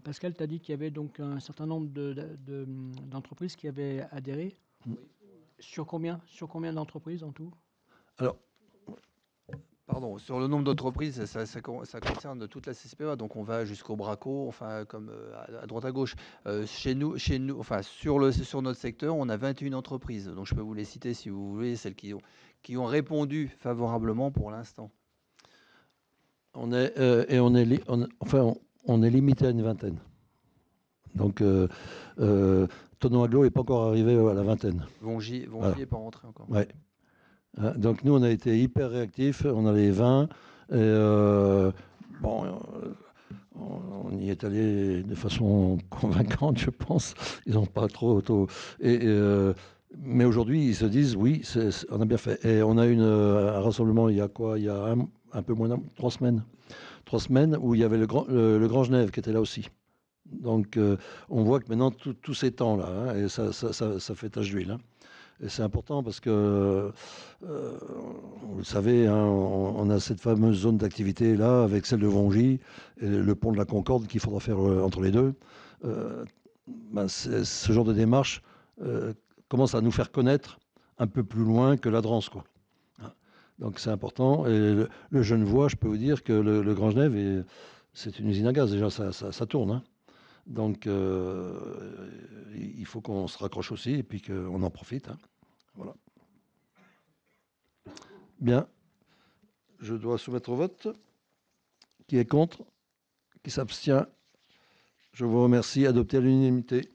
Pascal, tu as dit qu'il y avait donc un certain nombre d'entreprises qui avaient adhéré. Oui. Sur combien d'entreprises en tout? Alors, pardon, sur le nombre d'entreprises, ça concerne toute la CCPA, donc on va jusqu'au Braco, enfin comme à droite à gauche. Chez nous, enfin sur notre secteur, on a 21 entreprises, donc je peux vous les citer si vous voulez, celles qui ont répondu favorablement pour l'instant. On est limité à une vingtaine. Donc, Tonon Aglo n'est pas encore arrivé à la vingtaine. Vongy Voilà. n'est pas rentré encore. Ouais. Donc, nous, on a été hyper réactifs. On a les 20. Et, on y est allé de façon convaincante, je pense. Ils n'ont pas trop... mais aujourd'hui, ils se disent, oui, on a bien fait. Et on a eu un rassemblement il y a quoi? Il y a un peu moins de 3 semaines. 3 semaines où il y avait le Grand Genève qui était là aussi. Donc, on voit que maintenant, tout s'étend là, hein, et ça fait tache d'huile. Hein. Et c'est important parce que, vous le savez, hein, on a cette fameuse zone d'activité là, avec celle de Vongy, et le pont de la Concorde qu'il faudra faire entre les deux. Ce genre de démarche commence à nous faire connaître un peu plus loin que la Drance, quoi. Donc c'est important. Et le Genevois, je peux vous dire que le Grand Genève, c'est une usine à gaz. Déjà, ça tourne. Hein. Donc il faut qu'on se raccroche aussi et puis qu'on en profite. Hein. Voilà. Bien. Je dois soumettre au vote. Qui est contre? Qui s'abstient? Je vous remercie. Adopté à l'unanimité.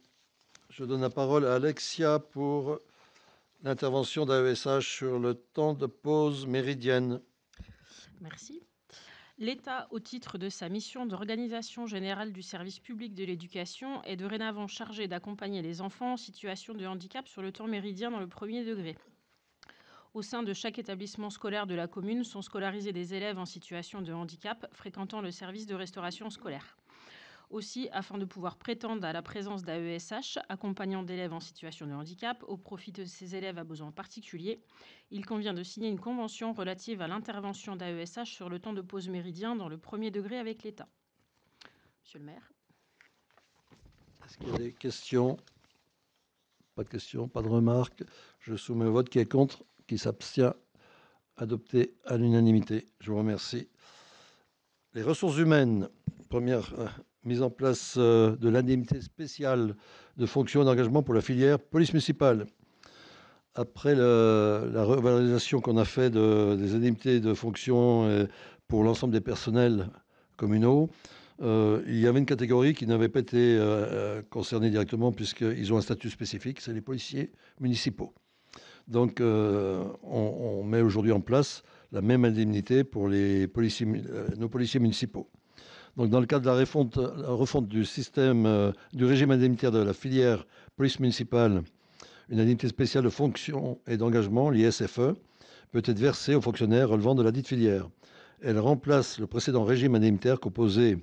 Je donne la parole à Alexia pour l'intervention d'AESH sur le temps de pause méridienne. Merci. L'État, au titre de sa mission d'organisation générale du service public de l'éducation, est dorénavant chargé d'accompagner les enfants en situation de handicap sur le temps méridien dans le premier degré. Au sein de chaque établissement scolaire de la commune sont scolarisés des élèves en situation de handicap fréquentant le service de restauration scolaire. Aussi, afin de pouvoir prétendre à la présence d'AESH, accompagnant d'élèves en situation de handicap, au profit de ces élèves à besoins particuliers, il convient de signer une convention relative à l'intervention d'AESH sur le temps de pause méridien dans le premier degré avec l'État. Monsieur le maire. Est-ce qu'il y a des questions? Pas de questions, pas de remarques. Je soumets au vote. Qui est contre? Qui s'abstient? Adopté à l'unanimité. Je vous remercie. Les ressources humaines. Première mise en place de l'indemnité spéciale de fonction et d'engagement pour la filière police municipale. Après la revalorisation qu'on a fait des indemnités de fonction pour l'ensemble des personnels communaux, il y avait une catégorie qui n'avait pas été concernée directement puisqu'ils ont un statut spécifique, c'est les policiers municipaux. Donc on met aujourd'hui en place la même indemnité pour nos policiers municipaux. Donc, dans le cadre de la refonte du système du régime indemnitaire de la filière police municipale, une indemnité spéciale de fonction et d'engagement, l'ISFE, peut être versée aux fonctionnaires relevant de la dite filière. Elle remplace le précédent régime indemnitaire composé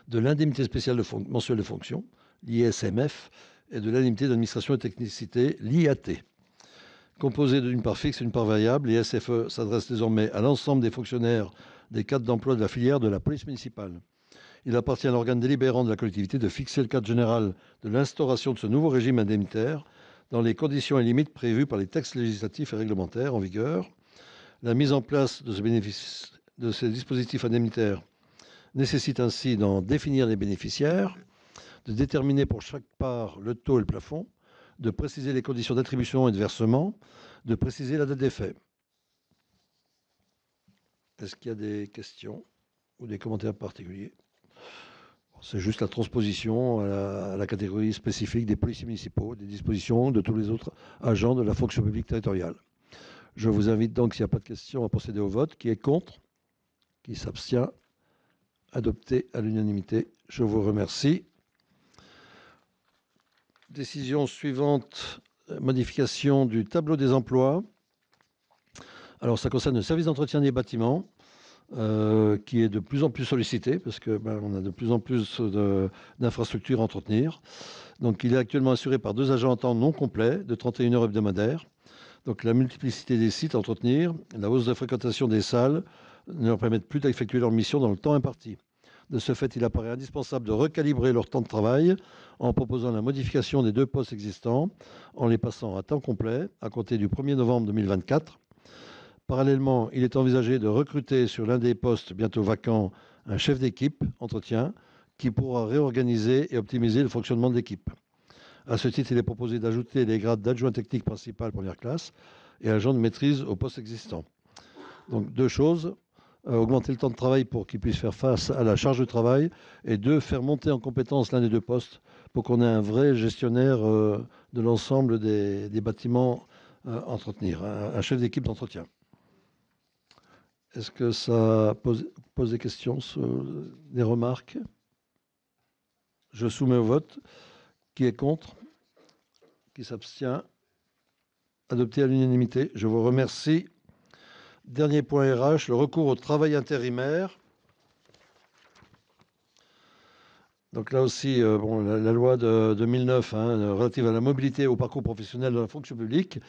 de l'indemnité spéciale mensuelle de fonction, l'ISMF, et de l'indemnité d'administration et technicité, l'IAT. Composée d'une part fixe et d'une part variable, l'ISFE s'adresse désormais à l'ensemble des fonctionnaires des cadres d'emploi de la filière de la police municipale. Il appartient à l'organe délibérant de la collectivité de fixer le cadre général de l'instauration de ce nouveau régime indemnitaire dans les conditions et limites prévues par les textes législatifs et réglementaires en vigueur. La mise en place de ces dispositifs indemnitaires nécessite ainsi d'en définir les bénéficiaires, de déterminer pour chaque part le taux et le plafond, de préciser les conditions d'attribution et de versement, de préciser la date d'effet. Est-ce qu'il y a des questions ou des commentaires particuliers? C'est juste la transposition à la catégorie spécifique des policiers municipaux, des dispositions de tous les autres agents de la fonction publique territoriale. Je vous invite donc, s'il n'y a pas de questions, à procéder au vote. Qui est contre? Qui s'abstient? Adopté à l'unanimité. Je vous remercie. Décision suivante, modification du tableau des emplois. Alors, ça concerne le service d'entretien des bâtiments, qui est de plus en plus sollicité, parce qu'on a de plus en plus d'infrastructures à entretenir. Donc, il est actuellement assuré par 2 agents en temps non complet, de 31 heures hebdomadaires. Donc, la multiplicité des sites à entretenir, la hausse de fréquentation des salles ne leur permettent plus d'effectuer leur mission dans le temps imparti. De ce fait, il apparaît indispensable de recalibrer leur temps de travail en proposant la modification des 2 postes existants, en les passant à temps complet à compter du 1er novembre 2024. Parallèlement, il est envisagé de recruter sur l'un des postes bientôt vacants un chef d'équipe entretien qui pourra réorganiser et optimiser le fonctionnement de l'équipe. À ce titre, il est proposé d'ajouter les grades d'adjoint technique principal première classe et agent de maîtrise au poste existant. Donc 2 choses, augmenter le temps de travail pour qu'ils puissent faire face à la charge de travail et 2, faire monter en compétence l'un des 2 postes pour qu'on ait un vrai gestionnaire de l'ensemble des bâtiments à entretenir, un chef d'équipe d'entretien. Est-ce que ça pose des questions, des remarques? Je soumets au vote. Qui est contre? Qui s'abstient? Adopté à l'unanimité. Je vous remercie. Dernier point RH, le recours au travail intérimaire. Donc là aussi, la loi de 2009 relative à la mobilité et au parcours professionnel de la fonction publique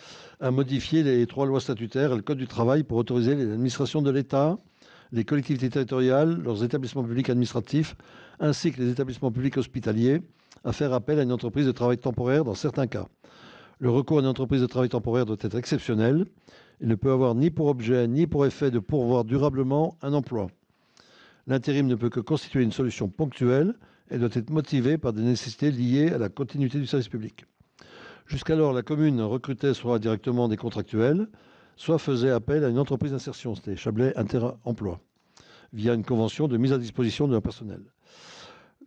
a modifié les 3 lois statutaires et le Code du travail pour autoriser les administrations de l'État, les collectivités territoriales, leurs établissements publics administratifs, ainsi que les établissements publics hospitaliers, à faire appel à une entreprise de travail temporaire dans certains cas. Le recours à une entreprise de travail temporaire doit être exceptionnel. Il ne peut avoir ni pour objet ni pour effet de pourvoir durablement un emploi. L'intérim ne peut que constituer une solution ponctuelle et doit être motivée par des nécessités liées à la continuité du service public. Jusqu'alors, la commune recrutait soit directement des contractuels, soit faisait appel à une entreprise d'insertion, c'était Chablais Inter-Emploi, via une convention de mise à disposition de leur personnel.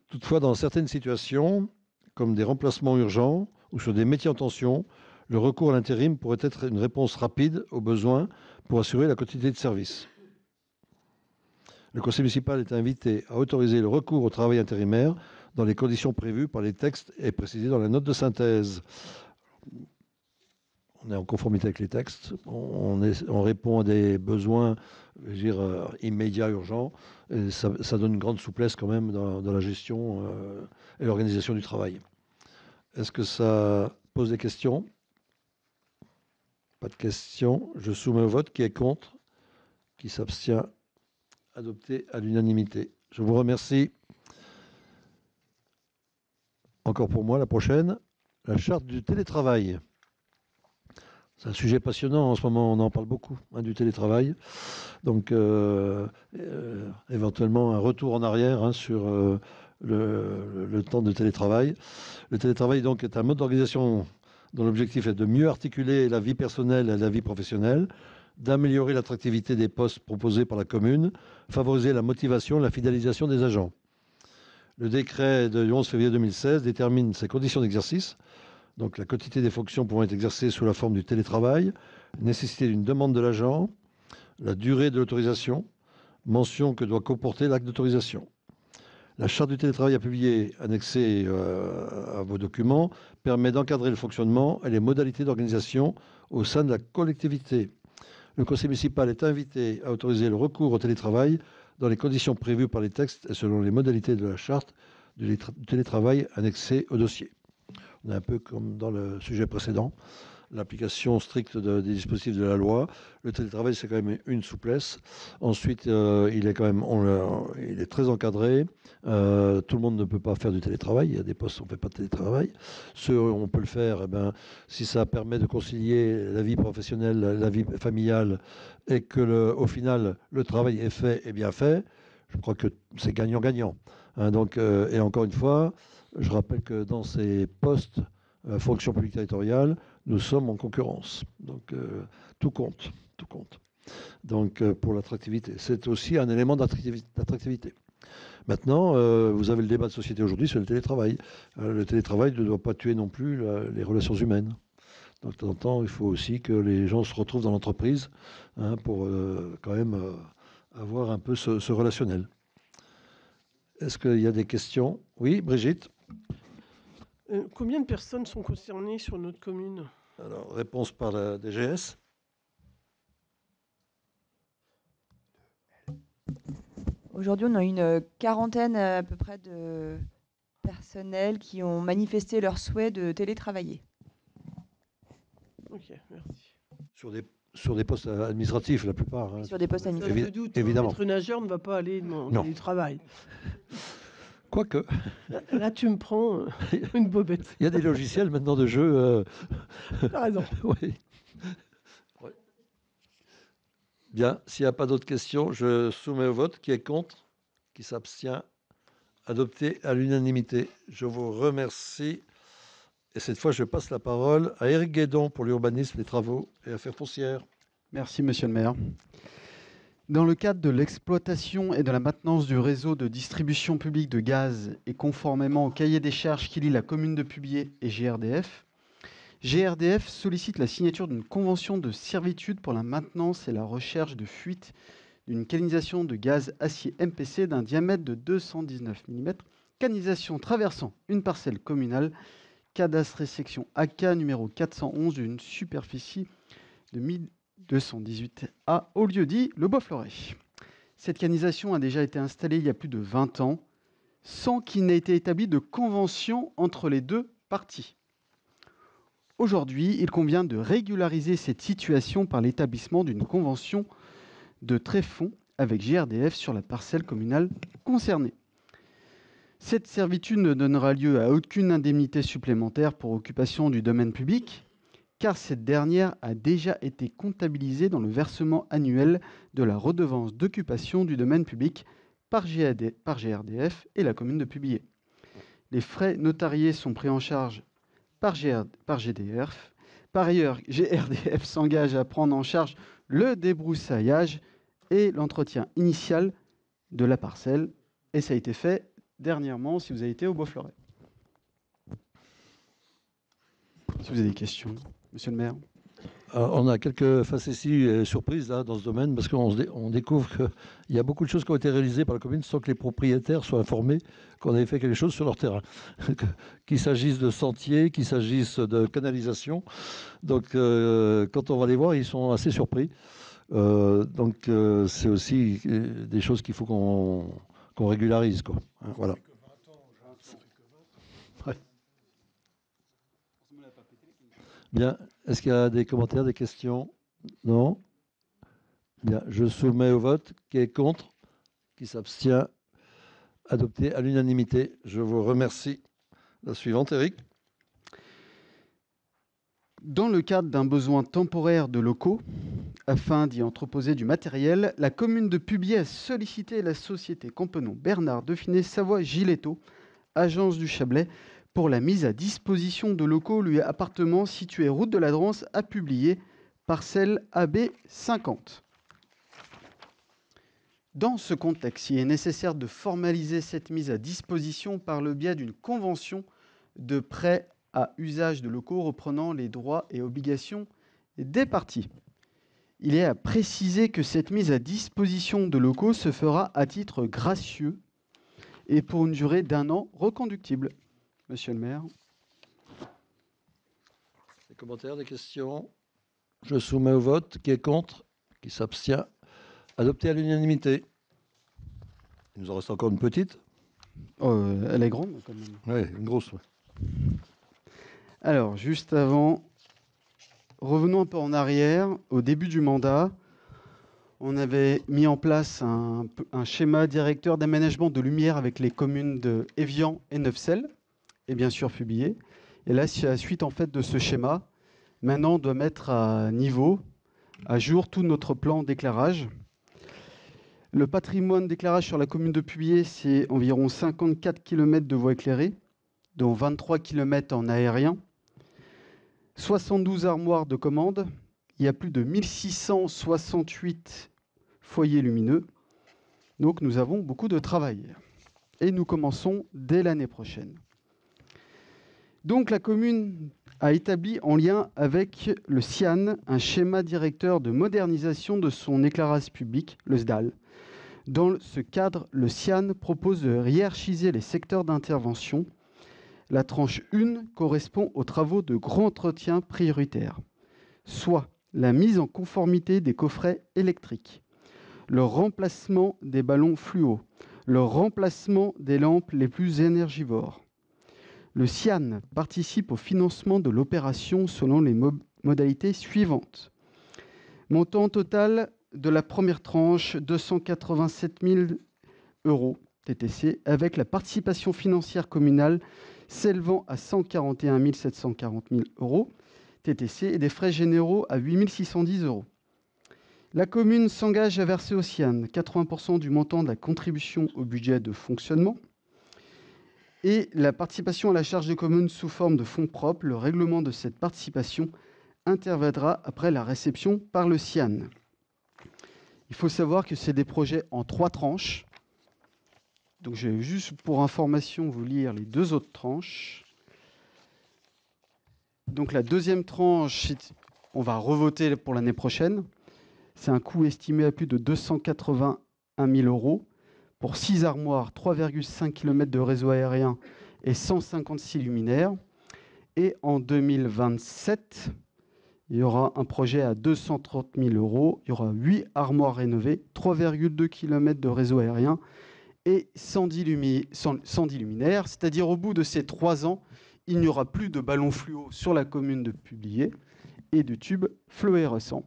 Toutefois, dans certaines situations, comme des remplacements urgents ou sur des métiers en tension, le recours à l'intérim pourrait être une réponse rapide aux besoins pour assurer la continuité de service. Le conseil municipal est invité à autoriser le recours au travail intérimaire dans les conditions prévues par les textes et précisées dans la note de synthèse. on est en conformité avec les textes, on répond à des besoins, je veux dire, immédiats, urgents, et ça donne une grande souplesse quand même dans la gestion et l'organisation du travail. Est-ce que ça pose des questions? Pas de questions. Je soumets au vote. Qui est contre? Qui s'abstient? Adopté à l'unanimité. Je vous remercie. Encore pour moi, la prochaine, la charte du télétravail. C'est un sujet passionnant en ce moment, on en parle beaucoup, du télétravail. Donc, éventuellement, un retour en arrière sur le temps de télétravail. Le télétravail, donc, est un mode d'organisation dont l'objectif est de mieux articuler la vie personnelle et la vie professionnelle, d'améliorer l'attractivité des postes proposés par la commune, favoriser la motivation et la fidélisation des agents. Le décret du 11 février 2016 détermine ses conditions d'exercice, donc la quantité des fonctions pouvant être exercées sous la forme du télétravail, nécessité d'une demande de l'agent, la durée de l'autorisation, mention que doit comporter l'acte d'autorisation. La charte du télétravail à publier, annexée à vos documents, permet d'encadrer le fonctionnement et les modalités d'organisation au sein de la collectivité. Le conseil municipal est invité à autoriser le recours au télétravail dans les conditions prévues par les textes et selon les modalités de la charte du télétravail annexée au dossier. On est un peu comme dans le sujet précédent, l'application stricte des dispositifs de la loi. Le télétravail, c'est quand même une souplesse. Ensuite, il est quand même, il est très encadré. Tout le monde ne peut pas faire du télétravail. Il y a des postes où on ne fait pas de télétravail. Ceux où on peut le faire, eh ben, si ça permet de concilier la vie professionnelle, la vie familiale, et que au final, le travail est fait et bien fait, je crois que c'est gagnant-gagnant. Donc, et encore une fois, je rappelle que dans ces postes, fonction publique territoriale, nous sommes en concurrence. Donc, tout compte. Donc, pour l'attractivité. C'est aussi un élément d'attractivité. Maintenant, vous avez le débat de société aujourd'hui sur le télétravail. Le télétravail ne doit pas tuer non plus les relations humaines. Donc, de temps en temps, il faut aussi que les gens se retrouvent dans l'entreprise pour quand même avoir un peu ce relationnel. Est-ce qu'il y a des questions? Oui, Brigitte? Combien de personnes sont concernées sur notre commune? Alors, réponse par la DGS. Aujourd'hui, on a une quarantaine à peu près de personnels qui ont manifesté leur souhait de télétravailler. Ok, merci. Sur des postes administratifs, la plupart. Sur des postes Ça, administratifs. je doute. Évidemment. Être nageur ne va pas aller dans Non. le travail. Quoique. Là, tu me prends une bobette. Il y a des logiciels maintenant de jeu. T'as raison. Oui. Ouais. Bien, s'il n'y a pas d'autres questions, je soumets au vote. Qui est contre? Qui s'abstient? Adopté à l'unanimité. Je vous remercie. Et cette fois, je passe la parole à Éric Guédon pour l'urbanisme, les travaux et affaires foncières. Merci, monsieur le maire. Dans le cadre de l'exploitation et de la maintenance du réseau de distribution publique de gaz et conformément au cahier des charges qui lie la commune de Pubier et GRDF, GRDF sollicite la signature d'une convention de servitude pour la maintenance et la recherche de fuite d'une canalisation de gaz acier MPC d'un diamètre de 219 mm, canalisation traversant une parcelle communale, cadastre et section AK numéro 411 d'une superficie de 1218 A au lieu-dit Le Bois-Fleuret. Cette canalisation a déjà été installée il y a plus de 20 ans sans qu'il n'ait été établi de convention entre les deux parties. Aujourd'hui, il convient de régulariser cette situation par l'établissement d'une convention de tréfonds avec GRDF sur la parcelle communale concernée. Cette servitude ne donnera lieu à aucune indemnité supplémentaire pour occupation du domaine public, car cette dernière a déjà été comptabilisée dans le versement annuel de la redevance d'occupation du domaine public par GRDF et la commune de Pubier. Les frais notariés sont pris en charge par GDF. Par ailleurs, GRDF s'engage à prendre en charge le débroussaillage et l'entretien initial de la parcelle, et ça a été fait dernièrement si vous avez été au Bois-Fleuret. Si vous avez des questions, monsieur le maire. On a quelques facéties et surprises là, dans ce domaine parce qu'on découvre qu'il y a beaucoup de choses qui ont été réalisées par la commune sans que les propriétaires soient informés qu'on avait fait quelque chose sur leur terrain. Qu'il s'agisse de sentiers, qu'il s'agisse de canalisation. Donc, quand on va les voir, ils sont assez surpris. Donc, c'est aussi des choses qu'il faut qu'on régularise, quoi. Hein, voilà. Ouais. Bien. Est-ce qu'il y a des commentaires, des questions? Non? Bien. Je soumets au vote. Qui est contre? Qui s'abstient? Adopté à l'unanimité. Je vous remercie. La suivante, Eric. Dans le cadre d'un besoin temporaire de locaux, afin d'y entreposer du matériel, la commune de Pubier a sollicité la société Campenon Bernard Dauphiné Savoie Giletto, agence du Chablais, pour la mise à disposition de locaux lui appartenant situés route de la Drance à Publier, parcelle AB 50. Dans ce contexte, il est nécessaire de formaliser cette mise à disposition par le biais d'une convention de prêt à usage de locaux reprenant les droits et obligations des parties. Il est à préciser que cette mise à disposition de locaux se fera à titre gracieux et pour une durée d'1 an reconductible. Monsieur le maire. Des commentaires, des questions? Je soumets au vote. Qui est contre? Qui s'abstient? Adopté à l'unanimité. Il nous en reste encore une petite. Elle est grande quand même. Oui, une grosse. Ouais. Alors, juste avant, revenons un peu en arrière. Au début du mandat, on avait mis en place un schéma directeur d'aménagement de lumière avec les communes de Évian et Neufcelles, et bien sûr Publier. Et là, c'est la suite en fait de ce schéma. Maintenant, on doit mettre à niveau, à jour, tout notre plan d'éclairage. Le patrimoine d'éclairage sur la commune de Publier, c'est environ 54 km de voies éclairées, dont 23 km en aérien, 72 armoires de commande. Il y a plus de 1668 foyers lumineux. Donc, nous avons beaucoup de travail. Et nous commençons dès l'année prochaine. Donc, la commune a établi en lien avec le SIAN un schéma directeur de modernisation de son éclairage public, le SDAL. Dans ce cadre, le SIAN propose de hiérarchiser les secteurs d'intervention. La tranche 1 correspond aux travaux de grand entretien prioritaires, soit la mise en conformité des coffrets électriques, le remplacement des ballons fluo, le remplacement des lampes les plus énergivores. Le SIAN participe au financement de l'opération selon les modalités suivantes. Montant total de la première tranche, 287 000 € TTC, avec la participation financière communale s'élevant à 141 740 000 € TTC et des frais généraux à 8 610 €. La commune s'engage à verser au SIAN 80% du montant de la contribution au budget de fonctionnement et la participation à la charge des communes sous forme de fonds propres. Le règlement de cette participation interviendra après la réception par le SIAN. Il faut savoir que c'est des projets en 3 tranches. Donc je vais juste pour information vous lire les 2 autres tranches. Donc la deuxième tranche, on va revoter pour l'année prochaine. C'est un coût estimé à plus de 281 000 € pour 6 armoires, 3,5 km de réseau aérien et 156 luminaires. Et en 2027, il y aura un projet à 230 000 €. Il y aura 8 armoires rénovées, 3,2 km de réseau aérien et 110 luminaires. C'est-à-dire au bout de ces 3 ans, il n'y aura plus de ballons fluo sur la commune de Publier et de tubes fluorescents.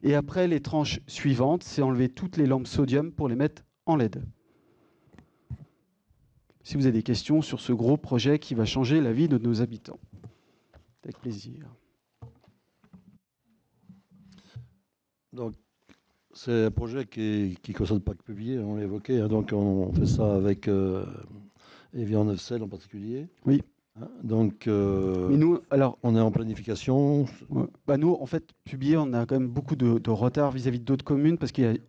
Et après, les tranches suivantes, c'est enlever toutes les lampes sodium pour les mettre en LED. Si vous avez des questions sur ce gros projet qui va changer la vie de nos habitants. Avec plaisir. Donc, c'est un projet qui ne concerne pas que Publier, on l'a évoqué. Hein, donc, on fait ça avec Évian-Neufcelles en particulier. Oui. Hein, donc, mais nous, alors, on est en planification. Ouais. Bah nous, en fait, Publier, on a quand même beaucoup de retard vis-à-vis d'autres communes parce que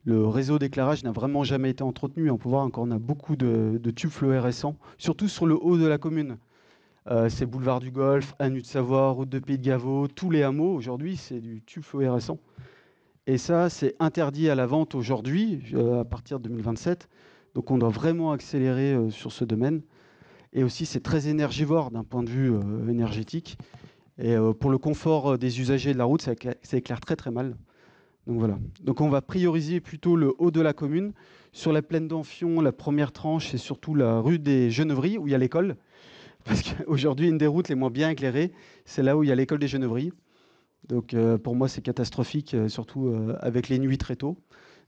le réseau d'éclairage n'a vraiment jamais été entretenu. On peut voir encore, on a beaucoup de tubes fluorescents, surtout sur le haut de la commune. C'est boulevard du Golfe, Avenue de Savoie, route de Pays de Gavot, tous les hameaux aujourd'hui, c'est du tube fluorescent. Et ça, c'est interdit à la vente aujourd'hui, à partir de 2027. Donc on doit vraiment accélérer sur ce domaine. Et aussi, c'est très énergivore d'un point de vue énergétique. Et pour le confort des usagers de la route, ça éclaire très très mal. Donc voilà. Donc on va prioriser plutôt le haut de la commune. Sur la plaine d'Amphion, la première tranche, c'est surtout la rue des Genevries, où il y a l'école. Parce qu'aujourd'hui, une des routes les moins bien éclairées, c'est là où il y a l'école des Genevries. Donc pour moi, c'est catastrophique, surtout avec les nuits très tôt.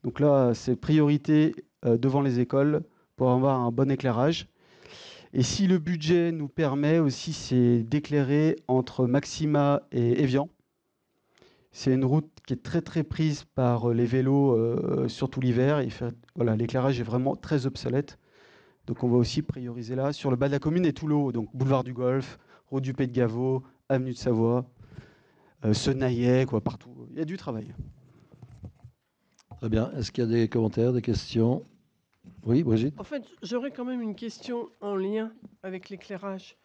Donc là, c'est priorité devant les écoles pour avoir un bon éclairage. Et si le budget nous permet aussi, c'est d'éclairer entre Maxima et Évian. C'est une route qui est très très prise par les vélos, surtout l'hiver. Voilà, l'éclairage est vraiment très obsolète. Donc on va aussi prioriser là, sur le bas de la commune et tout le haut. Donc boulevard du Golfe, route du Pays de Gavot, avenue de Savoie, Senaillet, quoi, partout. Il y a du travail. Très bien. Est-ce qu'il y a des commentaires, des questions? Oui, Brigitte? En fait, j'aurais quand même une question en lien avec l'éclairage.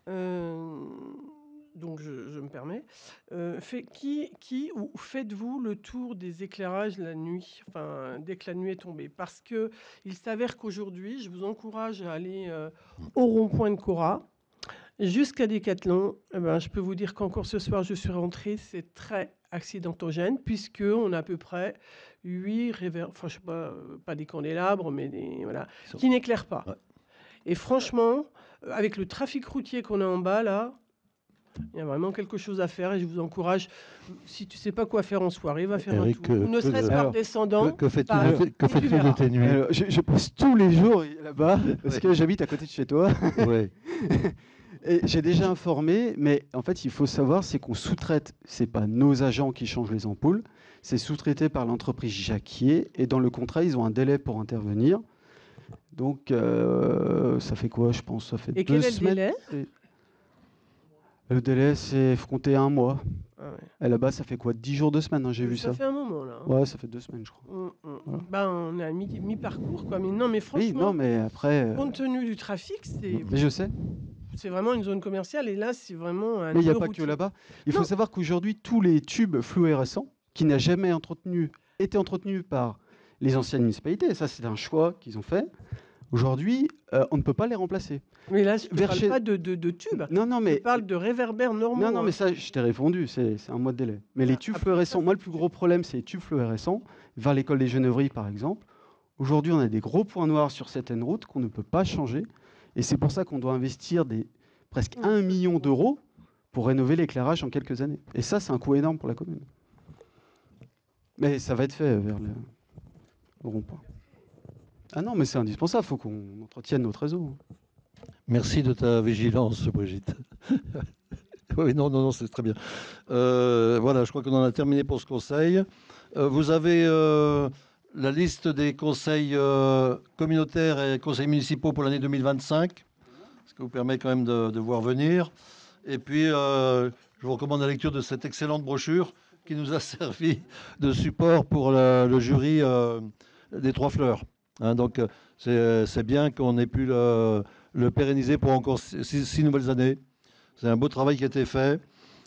Donc, je me permets. Ou faites-vous le tour des éclairages la nuit, enfin, dès que la nuit est tombée? Parce qu'il s'avère qu'aujourd'hui, je vous encourage à aller au rond-point de Cora, jusqu'à Décathlon. Eh ben, je peux vous dire qu'encore ce soir, je suis rentrée, c'est très accidentogène, puisqu'on a à peu près 8 enfin, je sais pas des candélabres, mais voilà, qui n'éclairent pas. Ouais. Et franchement, avec le trafic routier qu'on a en bas, là, il y a vraiment quelque chose à faire et je vous encourage, si tu ne sais pas quoi faire en soirée, va faire Eric, un tour. Ou ne serait-ce par descendant. Que fais-tu tu verras. de tes nuits? Je passe tous les jours là-bas parce que j'habite à côté de chez toi. Ouais. Et j'ai déjà informé, mais en fait, il faut savoir, c'est qu'on sous-traite. C'est pas nos agents qui changent les ampoules, c'est sous-traité par l'entreprise Jacquier. Et dans le contrat, ils ont un délai pour intervenir. Donc, ça fait quoi, je pense? Ça fait Et 2 quel est le semaines. délai? Le délai, c'est faut compter 1 mois. Ah ouais. Et là-bas, ça fait quoi? 10 jours, 2 semaines, hein, j'ai vu ça. Ça fait un moment, là. Ouais, ça fait 2 semaines, je crois. Voilà. Ben, on est à mi-parcours, quoi. Mais non, mais franchement, Oui, non, mais après. compte tenu du trafic, Mais je sais. c'est vraiment une zone commerciale. Et là, c'est vraiment un Mais il n'y a nœud pas routier. que là-bas. Il faut Non. savoir qu'aujourd'hui, tous les tubes fluorescents, qui n'a jamais été entretenus par les anciennes municipalités, et ça, c'est un choix qu'ils ont fait. Aujourd'hui, on ne peut pas les remplacer. Mais là, je ne Vers parle chez- pas de tubes. Non, Je mais parle de réverbères normaux. non, mais hein. ça, je t'ai répondu. C'est un mois de délai. Mais les tubes après, fluorescents, ça, moi, le plus gros problème, c'est les tubes fluorescents vers l'école des Genevries, par exemple. Aujourd'hui, on a des gros points noirs sur certaines routes qu'on ne peut pas changer, et c'est pour ça qu'on doit investir presque 1 million d'euros pour rénover l'éclairage en quelques années. Et ça, c'est un coût énorme pour la commune. Mais ça va être fait vers le rond-point. Ah non, mais c'est indispensable, il faut qu'on entretienne notre réseau. Merci de ta vigilance, Brigitte. Oui, non, c'est très bien. Voilà, je crois qu'on en a terminé pour ce conseil. Vous avez la liste des conseils communautaires et conseils municipaux pour l'année 2025, ce qui vous permet quand même de voir venir. Et puis, je vous recommande la lecture de cette excellente brochure qui nous a servi de support pour le jury des 3 fleurs. Hein, donc, c'est bien qu'on ait pu le pérenniser pour encore 6 nouvelles années. C'est un beau travail qui a été fait.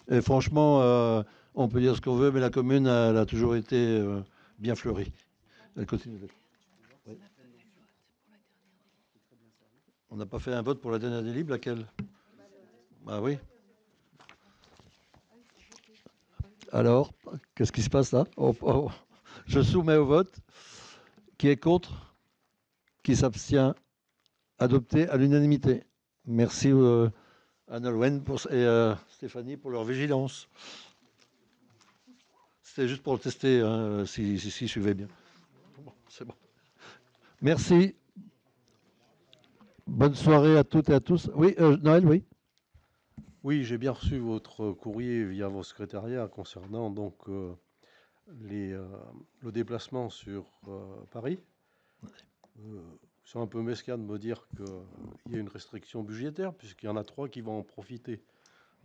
Et franchement, on peut dire ce qu'on veut, mais la commune, elle a toujours été bien fleurie. Elle continue d'être. Oui. On n'a pas fait un vote pour la dernière des libres, laquelle? Ah oui. Alors, qu'est-ce qui se passe là? Je soumets au vote. Qui est contre? Qui s'abstient? Adopté à l'unanimité. Merci à Nolwenn et Stéphanie pour leur vigilance. C'était juste pour le tester, hein, si suivez bien. Bon, c'est bon. Merci. Bonne soirée à toutes et à tous. Oui, Noël, oui. Oui, j'ai bien reçu votre courrier via vos secrétariats concernant donc le déplacement sur Paris. C'est un peu mesquin de me dire qu'il y a une restriction budgétaire, puisqu'il y en a 3 qui vont en profiter.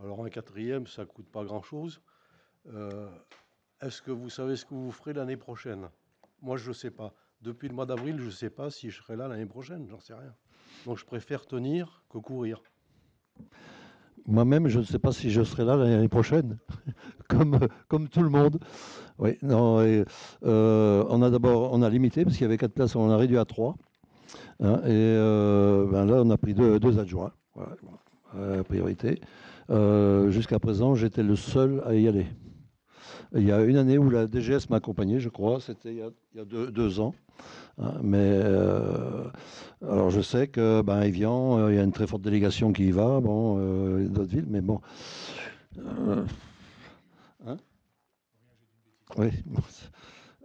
Alors un 4e, ça ne coûte pas grand-chose. Est-ce que vous savez ce que vous ferez l'année prochaine? Moi, je ne sais pas. Depuis le mois d'avril, je ne sais pas si je serai là l'année prochaine, j'en sais rien. Donc je préfère tenir que courir. Moi-même, je ne sais pas si je serai là l'année prochaine, comme tout le monde. Oui, non, on a limité parce qu'il y avait 4 places, on a réduit à 3. Hein, et là, on a pris deux adjoints, voilà, priorité. Jusqu'à présent, j'étais le seul à y aller. Il y a une année où la DGS m'a accompagné, je crois, c'était il y a 2 ans. Hein, mais alors je sais que Évian, il y a une très forte délégation qui y va, d'autres villes, mais bon. Hein oui.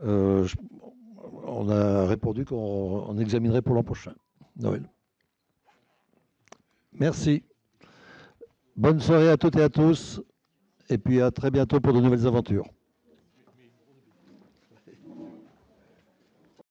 On a répondu qu'on examinerait pour l'an prochain, Noël. Merci. Bonne soirée à toutes et à tous, et puis à très bientôt pour de nouvelles aventures.